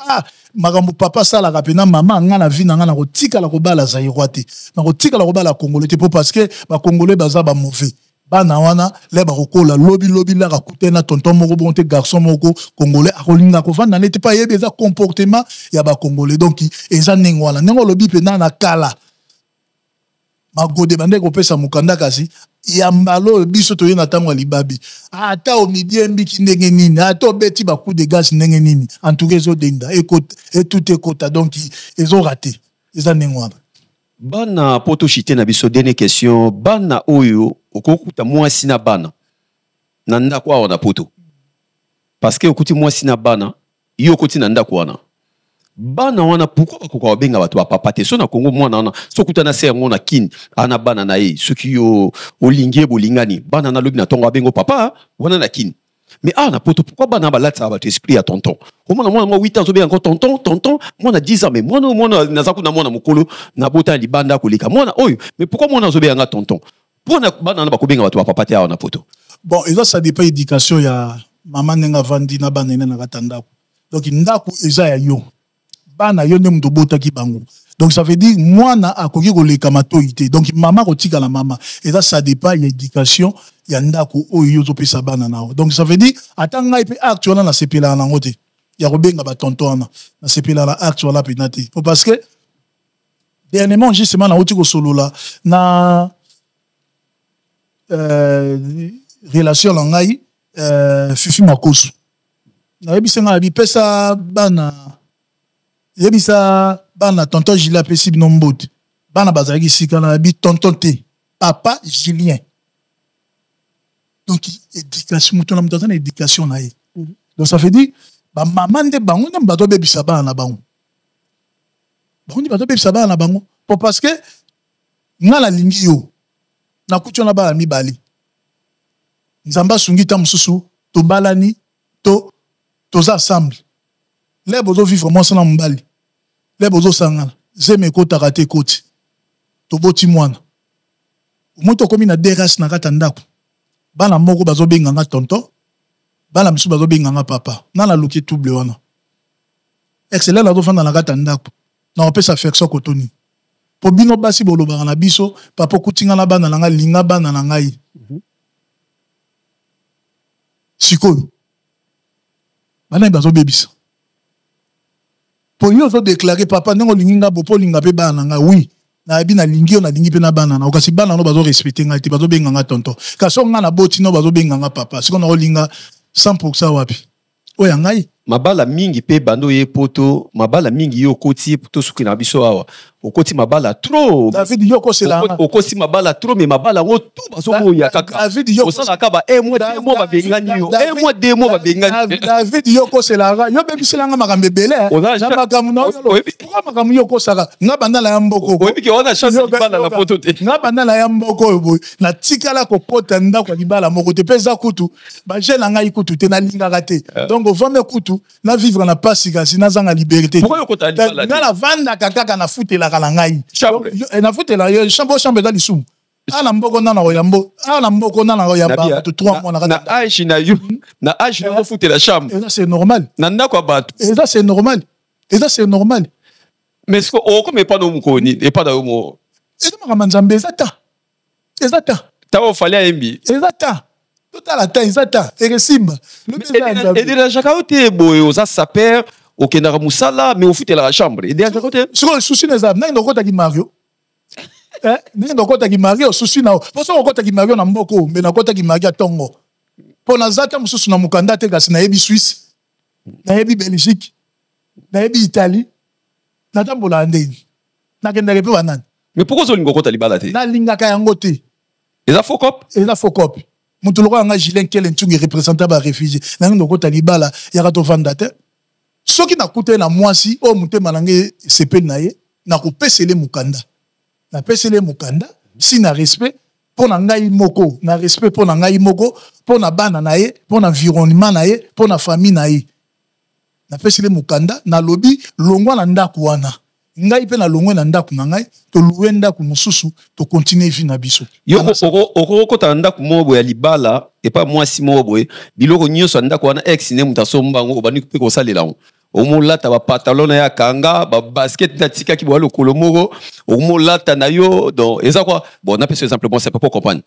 makambo papa sala kapena mama nga na vie na nga na kotika la kobala za irwate na kotika la kobala congolais te parce que ba congolais baza ba mauvais bana wana le ba kokola lobi la rakutena tonton moko bonte garçon moko congolais akolinga ko vanda n'était pas yebe za comportement ya ba congolais donc eza nengwala nengo lobi pena na kala magode bande ko pesa mukanda kasi ya mbalo biso to yena tamwa libabi ata o midi mbiki ndenge nini ata obeti ba coup de gaz ndenge nini en tout cas zo denda et tout ekota donc ils ont raté eza nengwana bana poto chité na biso dene question bana oyo okokuta mwasi na bana na ndako awa na poto parce que okuti mwasi na bana yo okoti na ndako wana bana wana pourquoi bakoko benga bato ba papa te so na Congo mwana wana so kuta na ser ngona kin ana bana na ye soki yo olingie bolingani bana na lobi na tongo bengo papa wana na kin mais na poto pourquoi bana ba latsa ba esprit à tonton au mwana 8 ans so bien encore tonton mwana 10 ans mais mwana nazaku na mwana mukolo na bota libanda koleka mwana oyo mais pourquoi mwana zo bien nga tonton pona bana na ba ko benga bato ba papa te na poto bon et ça dépend éducation ya maman nenga vandi na bana na katandako donc ndako eza ya yo bana yo ndem dobota ki bango donc ça veut dire moi na akoki koleka matoité donc maman kotika la maman et ça dépend l'éducation ya ndako oyo zo pesa bana nao donc ça veut dire atanga ipe actuellement na sepela na ngote ya robenga ba tonton na sepela la actuellement penati parce que dernièrement justement na oti ko solola na relation la ngai Fifi Makosu na yebisenga bi pesa bana yebisa bana tonton Julien pesi binombote bana bazaki sika na bi tonton te papa Julien donc éducation muto na muto na éducation na ye donc ça veut dire ba maman de bango na bato bebisa bana na bango bango bato bebisa bana na bango parce que ngala lingi yo na kutu na ba mibali nzamba sungi ta mususu to balani toza ensemble les bozo vivre moi sana mbali les bozo sangana zeme ko takate koti to boti mwana moto komi na deras na kata ndako bana moko bazo benga nga tonton bana misu bazo benga nga papa na la luki double wana excellent la do fanda na kata ndako na opesa affection kotoni po bino basi boloba na biso papa kutinga na bana nga linga bana na ngai sikoyo bana bazo bebisa pour yo zo déclarer papa ndenge linginga bopo linga pe bana nga oui na bi na lingi na lingi pe na bana na okasi bana no bazo respecter nga te bazo benga nga tonton kaso nga na boti no bazo benga nga papa siko na linga 100% wapi oya ngai mabala mingi pe bando ye poto mabala mingi yo koti to suki na biso awa okoti mabala trop David yoko c'est là okoti mabala trop mais mabala ngo tout baso mo ya kaka David yoko osala ka ba mois 2 mois ba bengani yo mois 2 mois ba bengani David yoko c'est là yo bebi c'est là nga makambe belé na makamu na pourquoi makamu yoko saka nga banda la yamboko oyebi ke ona chance libala na poto te nga banda la yamboko boy na tikala ko kota ndako libala moko te pesa kutu ba jela nga ikutu te na linga kate donc ovame kutu na vivre na pasi kasi na zanga liberté pourquoi yo kota libala na vanda kaka na futela kala ngai na futela yo chambre dans lisum ala mboko na oyambo ala mboko na oyamba to 3 mois na âge na yo na âge na futela chambre et ça c'est normal na ndako abatu et ça c'est normal mais ce ko comme pas no mukoni et pas dans mo et ça maka manzambe ezata tawo fali ayembi ezata total ata ezata eresimba et de la jakaote boy oza saper okendaka musala mais ofutela la chambre et de la jakaote siko souci neza nanga ndokota ki Mario nanga ndokota ki Mario souci na parce que okota ki Mario na mboko mais nakota ki Mario tongo pona zata mususu na mukanda te kasi na yebi Suisse na yebi Belgique na yebi Italie na tambola ndeni na kenda repe wanani mais pourquoi zo lingo kota libala te na lingaka yango te eza fokop mutuloko nga Julien Kelen Tsungi représentant ba réfugié na ndo kota libala ya kato vanda te soki nakute na mwasi o mutema nange sepeli na ye na kopesele mukanda na pesele mukanda si na respect pour na ngai moko na respect pour na ngai moko pour na bana na ye pour na environnement na ye pour na famille na ye na pesele mukanda na lobi longwa na ndaku wana ngai pe na longwe na ndaku na ngai to luwe ndaku mususu to continuer vie na biso yo oko ta ndaku mobo ya libala et pas mwasi mobo biloko nyoso ndaku wana ex ne mutasomba ngo bani pe ko salela omolata ba pantalon ya kanga ba basket na tika ki bwalo kolomoko omolata na yo donc eza quoi bon na pese simplement c'est pas pour comprendre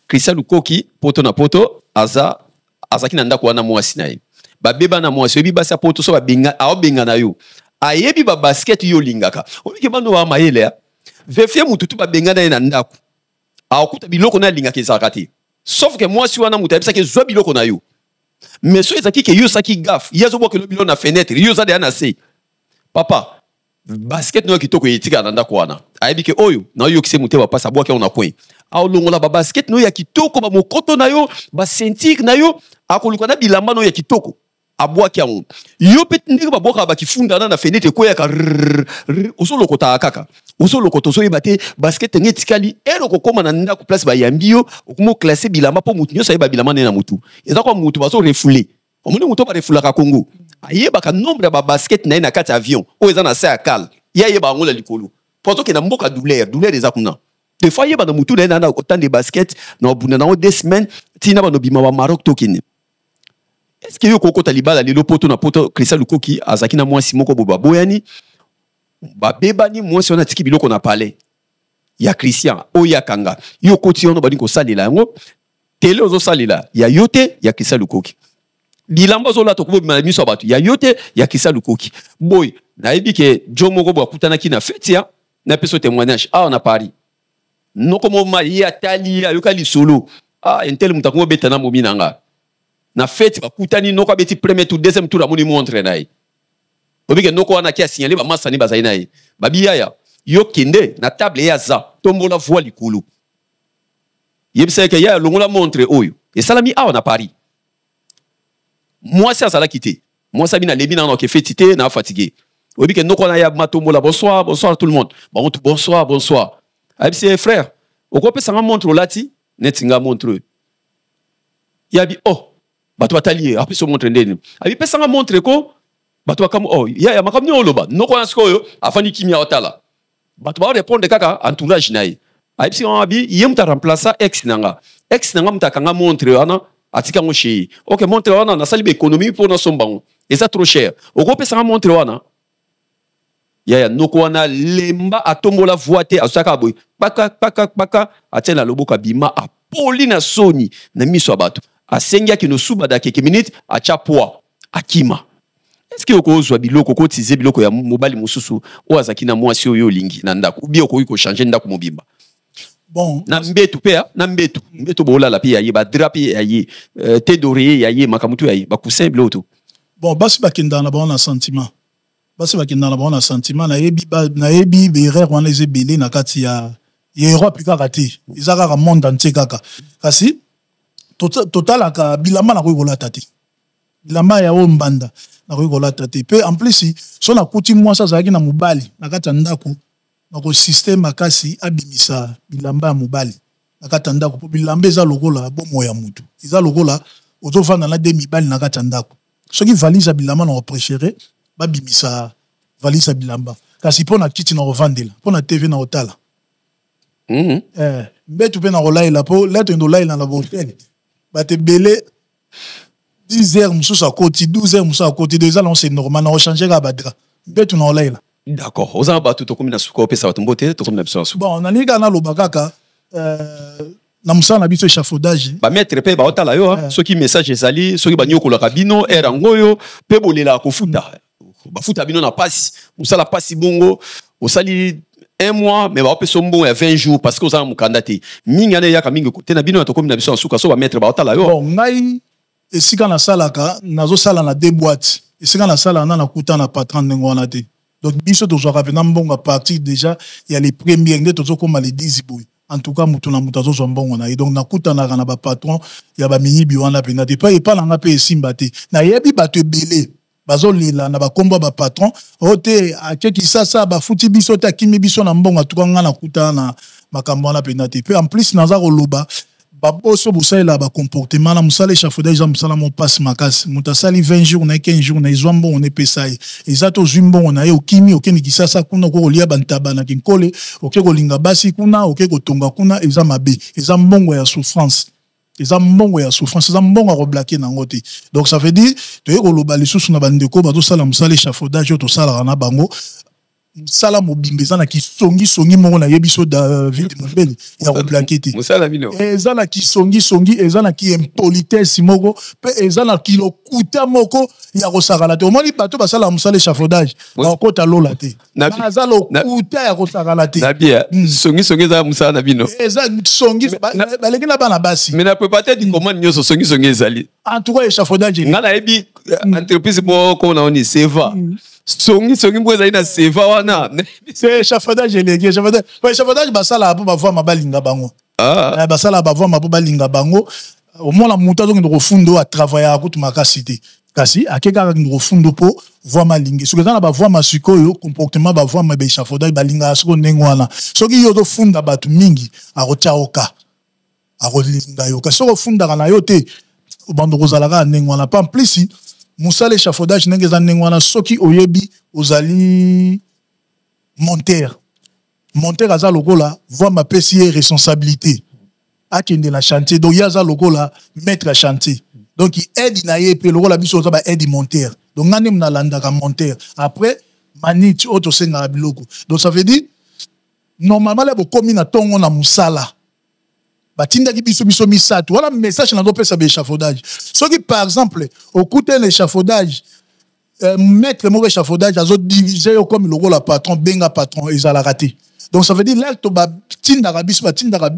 Christian Lukoki poto na poto azaki na ndako wana mwasi na ye ba beba na mwasi yebi basa poto so ba benga a benga na yo ayebi ba basket yo lingaka obike bando wa mayele ya vefie mututu ba benga na ye na ndako a okuta biloko na lingaka ezakati sauf que mwasi wana mutabisa ke zo biloko na yo mais so ezaki ke yo saki gaf yazo bo ke lo bilo na fenêtre yo za de na se papa basket no kitoko yetika na ndako wana ayebi ke oyo na yo kise muteba pasa bo ke on a point a longola ba basket no ya kitoko ba mokoto na yo ba sentir na yo akoluka na bilamba no ya kitoko abwa ki yango yo petindika ba boka ba kifunda na fenêtre ko ya ka oso lokota kaka oso lokoto so yebate basket ngetikali ero ko koma na ndako place ba yambio okumo classer bilamba po mutu nyo sa yeba bilamba na mutu eza kwa mutu baso refouler omoni mutu ba refouler ka Congo ayeba ka nombre ba basket na kati avion o eza na sa kal ya yeba ngola likolo poto ke na mboka douleur eza kuna des fois yeba na mutu na autant de basket na bunda na 2 semaines tina ba no bima ba Maroc tokini. Est-ce que yo koko talibala lelo poto na poto Christian Lukoki azaki na mwasi moko boba boyani ba bebani mwasi ona tiki biloko na palais ya Christian oya kanga yo koti ono bani ko salela yango tele ozo salela ya yote ya Christian Lukoki bilamba zo la to ko bima miso batu ya yote ya Christian Lukoki boy na yebi ke jomo go bakutana ki na fete ya na peso témoignage na Paris noko mo ya tali ya yokali solo entel mutakongo betana mo minanga na fête bakutani noko beti premier tour deuxième tour amoni montre nayi obike noko wana kia signaler ba masani bazai nayi babiya ya yo kende na table ya za tombola voix likulu yebisa ke ya longola montre oyo et salami na Paris moi ça la quitter moi ça bina lebi na ke fêtité na fatigué obike noko na ya matombola bonsoir tout le monde bonsoir abise frère okope sanga montre lati netinga montre yabi bato batalier après se montre ndeni abi pesa nga montre ko bato bakam ya makamni oloba noko na sikoyo afani kimia otala bato ba répondre kaka entourage nayi abi si abi yemta remplacer ex nanga mutaka montre wana atika ngo chez OK montre wana na sali économie pour na sombango et ça trop cher oko pesa nga montre wana ya noko wana lemba atombola voite asaka boy paka atela loboka bima apoli na soni na miso bato asengia ki no suba da quelques minutes acha poa akima. Est-ce que okozwa biloko ko tize biloko ya mobali mususu o azaki na mwasi oyo lingi na ndako ou bien ko changer ndako mobimba bon na mbetu pea na mbetu bola la pia ba drapi yayi te doré yayi makamutu yayi ba coussin bloto bon basi bakenda na bon sentiment na yebi berere wana ezebele na kati ya Europe kaka te izaka monde entier kaka kasi total ka bilamba na koyolata te bilamba ya ombanda na koyolata te pe en plus so na kuti moi ça zaki na mobali na kati ndako na ko système makasi abimisa bilamba ya mobali na kati ndako po bilamba eza lokola bomo ya mutu eza lokola ozofanda na demi bali na kati ndako soki valise ya bilamba na préféré babimisa valise ya bilamba kasi pona kiti na ovandela pona TV na otala mbetu pe na kolaila po leto ndo laila na botel bate belé 10 heures mususu akoti 12 heures mususu akoti deux ans c'est normal na changer ka badra mbetu na kolaila d'accord oza batu to komina suko pesa batu mbote to komina biso bon na linga na lobakaka na musala na biso échafaudage ba mettre pe ba otala yo soki message ezali soki ba nyokola kabino era ngoyo pe bolela ko futa ba futa bino na passe musala passe bongo osali 1 mois mais ba peso mbongo ya 20 jours parce que oza mukandate mingi ane yaka mingi te na bino na to komina biso suka so ba mettre ba otala yo bon ngai esika na salaka nazo sala na 2 boîtes esika na sala na kuta na patron ngona te donc biso to zoka vena mbongo à partir déjà il y a les premières nde to zokoma les 10 boy en tout cas mutu na mutu zo mbongo na donc nakuta na ba patron ya ba mini bi wana pena te pas na nga pe simba te na yebi bato ebele bazolila na bakombo ba patron ote akeki sasa ba futi biso ta kimi biso na mbongo tukanga na kuta na makambo na penate pe en plus naza koloba baboso bosalela ba comportement na musala échafaudage za musala mo passe makasi mutasali 20 jours na 15 jours na izwambo on epesai ezato zwimbo on na yo kimi okeni kisasa kuna ko lia bantaba na kinkole okeko linga basi kuna okeko tonga kuna eza mabe eza mbongo ya souffrance. Eza mbongo ya souffrance, eza mbongo a reblaquer nango te. Donc ça veut dire to yekoloba lisusu na bandeko bato sala musala échafaudage to sala na bango musala mobimbe na kisongi mongo na yebiso David Mobeli ya reblaquer te. Musala bino. Eza na kisongi eza na ki impolitesse moko pe eza na kilokuta moko ya kosakala te. Omoni bato basala musala échafaudage na kota lola te. Naza lokuta ya kosakala te. Na bien songi za musala na bino. Eza songi baleki na bana basi. Mais na peut pas être comment nyoso songi ezali. En tout cas échafaudage. Ngana ebi entreprise mo ko na oni seva. Songi mbo ezali na seva wana. C'est échafaudage légué. Échafaudage basala po bavwa mabalinga bango. Ah. Basala bavwa mabalinga bango. Au moins la muta donc de fundo a travailler à kutu makasi te. Kasi akeka ngo fundo po voix malingi. Ce que dans la voix masuko yo comportement ba voix mabe échafaudage balinga soko ndengwana. Soki yo do funda batu mingi a rochaoka. A rolinga yo. Kasi soko funda kana yo te. Bando kozalaka ndengwana pas en plus musala échafaudage nengeza ndengwana soki oyebi ozali monteur aza lokola voix ma pesi responsabilité akende na chantier donc yaza lokola maître à chantier donc il aide na yepe lokola biso za ba aide monteur donc ngane mna landa ka monteur après maniti auto senga biloko donc ça veut dire normalement les bokomi na tongo na musala batinda ki biso misatu voilà message na do pesa be échafaudage soki par exemple au côté l'échafaudage maître mo échafaudage azo diviser comme le rôle patron benga patron ezala raté donc ça veut dire là to ba tinda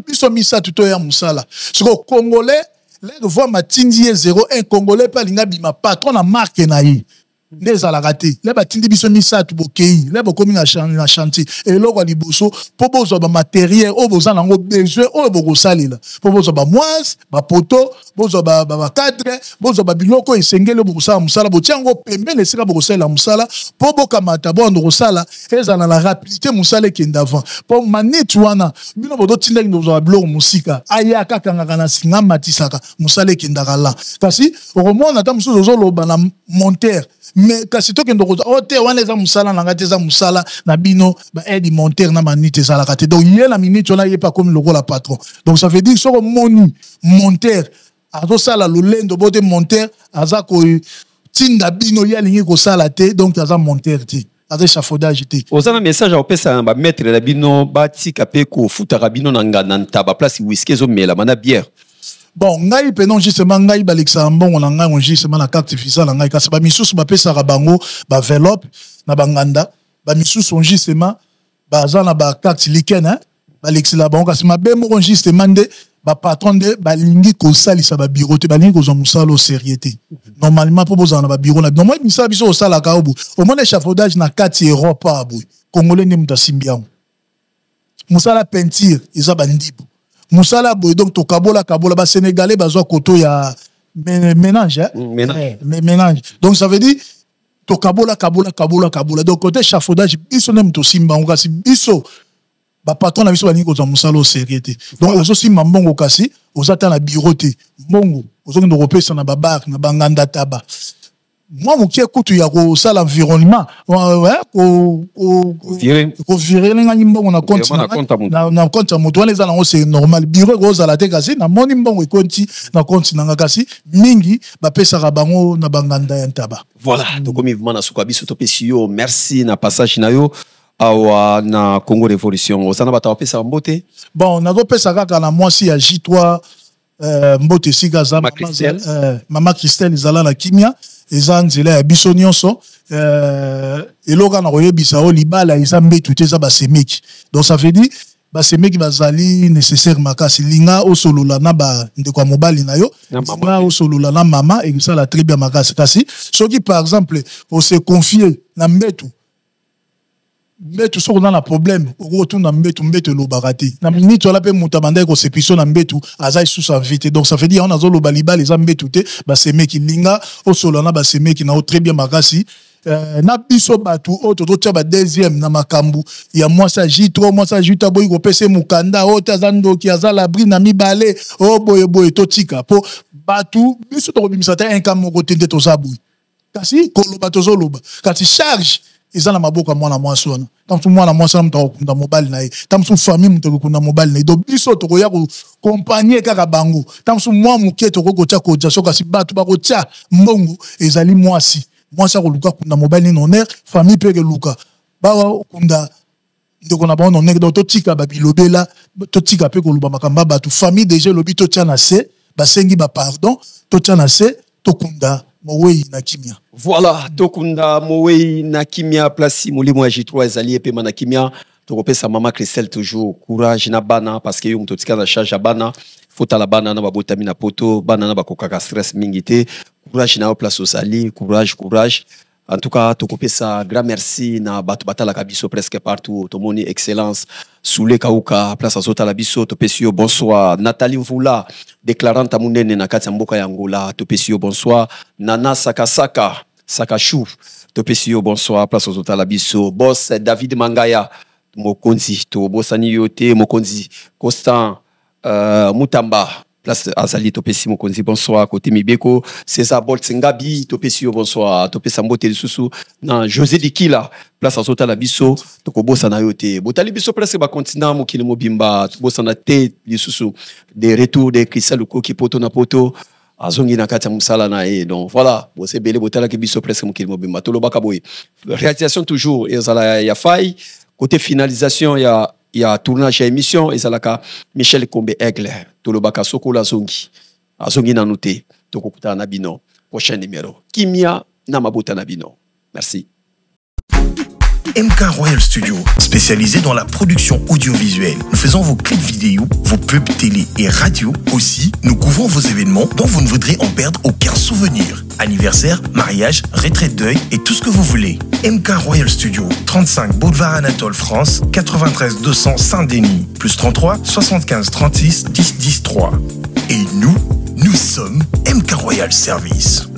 biso misatu to ya musala soko congolais là de voir matindi 01 congolais pa linga bima patron na marque na yi ndeza la raté là batindi biso misatu bokei là bokomi na chantier et loko liboso po bozo ba matériel o boza nango besoin o boko salela po bozo ba moise ba poto bozo ba cadre bozo ba biloko esengele boko sala musala botiango pembele sika boko sala musala po bokamata bondo kosala ezana la rapidité musala kenda avant po maneti wana bino bodo tinda ndo za biloko musika ayaka kanga na singa matisaka musala kenda kala kasi romona ta musuzo zoloba na monteur mais kasi to kendo ko ote wana eza musala na ngate eza musala na bino ba aide monteur na manite za la kate donc yé la minute on a yé pas comme le rôle patron donc ça veut dire so moni monteur azo sala lo lendo bote monteur aza ko tinda bino ya lingi ko sala te donc aza monteur te aza échafaudage te ozana message a opesa ba maître la bino ba tika pe ko futa rabino na ngana ntaba place whisky zo mela mana bière. Bon, ngai penon justement ngai baleksa mbongo na ngai justement na carte fiscale ngai kasi ba misusu ba pesa bango ba enveloppe na banganda ba misusu justement ba za na ba carte liquide hein baleksa la bango kasi mabemo justement de ba patron de ba lingi ko salisa ba bureau te ba lingi ko zo musala au sérieuté normalement pour boza na ba bureau na normalement misala biso osala ka obu au moins échafaudage na carte Europe abu congolais ne mutasimbiango musala peinture isa bandibo musala boy donc to kabola ba sénégalais bazwa koto ya ménage hein ménage donc ça veut dire to kabola donc côté échafaudage biso nem to simba on kasi biso ba patron na biso ba ningo za musala au sérieuté donc ozo simba mbongo kasi ozata na bureau te mbongo ozo ndo kopesa na ba bar na banganda taba moi mon qui écoute il y a ça l'environnement ouais ko virer nga nyimbo na compte na compte moto wana za nango c'est normal bureau ko za la te kasi na moni mbongo ekonti na compte na kasi mingi ba pesa ka bango na banganda ya ntaba voilà donc comme vivement na sukabiso to pesio merci na passage na yo awa na Congo Révolution osana bata pesa mbote bon na do pesa kaka na mwasi ya J3 mbote sika za mama Christelle izala na kimia eza nzela ya biso nyonso eloka na koyebisa o libala eza mbetu te eza basemeki donc ça veut dire basemeki bazali nécessaire makasi linga osolola na ba ndeko mobali na yo linga osolola na mama et ça la très bien makasi kasi soki par exemple on se confier na mbetu mbetu soko na problème retour na mbetu lo barati na minute la pe mutabanda ko sepiso na mbetu azai sous sa vite donc ça veut dire on a zo lo baliba les mbetu te ba seme ki linga o solo na ba seme ki na o très bien makasi na biso batu o to tia ba deuxième na makambu ya moi ça J3 moi ça juta boy ko pese mukanda o tazando ki azala bri na mibale o boye to tika po batu biso to bimisa ta un kamo ko tende to sabu kasi ko lo bato zo loba kasi charge ils ont la maboka mwana mwasi wana tamsu mwana mwasi mtakunda mobile na ye tamsu famille mtakunda mobile na ye donc biso tokoya ko compagnie kaka bango tamsu mwa muke toko tia ko tia soka si batu bako tia mbongo ezali mwasi ko luka kunda mobile ni honneur famille pe ke luka ba kunda ndeko na ba honneur donc to tika ba bilobela to tika pe ko luba makamba batu famille déjà lobi to tia na se ba sengi ba pardon to tia na se to kunda Mowei na kimia. Voilà, tokunda Mowei na kimia place molimo ya J3 ezali epema na kimia. Tokopesa mama Christelle toujours courage na bana parce que yo mutotika na charge bana, fota la bana na babotami na poto, bana na bakokaka stress mingi te. Courage na place osali, courage. En tout cas, tokopesa grand merci na batu batala kabiso presque partout. Tomoni excellence Soule Kauka place azota la biso topesio bonsoir. Nathalie Mvula déclarante à munene na kati mboka ya Angola topesio bonsoir. Nana Saka Chou topesio bonsoir place azota la biso. Boss David Mangaya mokonzi to bosani yote mokonzi Constant Mutamba place azali topesi mokonzi bonsoir côté Mibeko César Boltsingabi topesio bonsoir topesa mbote lisusu na José Dikila place azota la biso tokobosa na yote botali biso place ba continent mokili mobimba bosa na te lisusu des retours de Christelle Lukoki poto na poto azongi na kati musala na e donc voilà bose belé botala ke biso presque mokili mobimba tolobaka boy réalisation toujours ezala ya faille côté finalisation ya tournage à émission ezalaka Michel Kombe Aigle tolobaka sokola azongi na noté tokokuta na bino prochain numéro kimia na mabota na bino merci. MK Royal Studio, spécialisé dans la production audiovisuelle. Nous faisons vos clips vidéo, vos pubs télé et radio. Aussi, nous couvrons vos événements dont vous ne voudrez en perdre aucun souvenir. Anniversaire, mariage, retraite deuil et tout ce que vous voulez. MK Royal Studio, 35 Boulevard Anatole France, 93 200 Saint-Denis, plus 33 75 36 10 10 3. Et nous sommes MK Royal Service.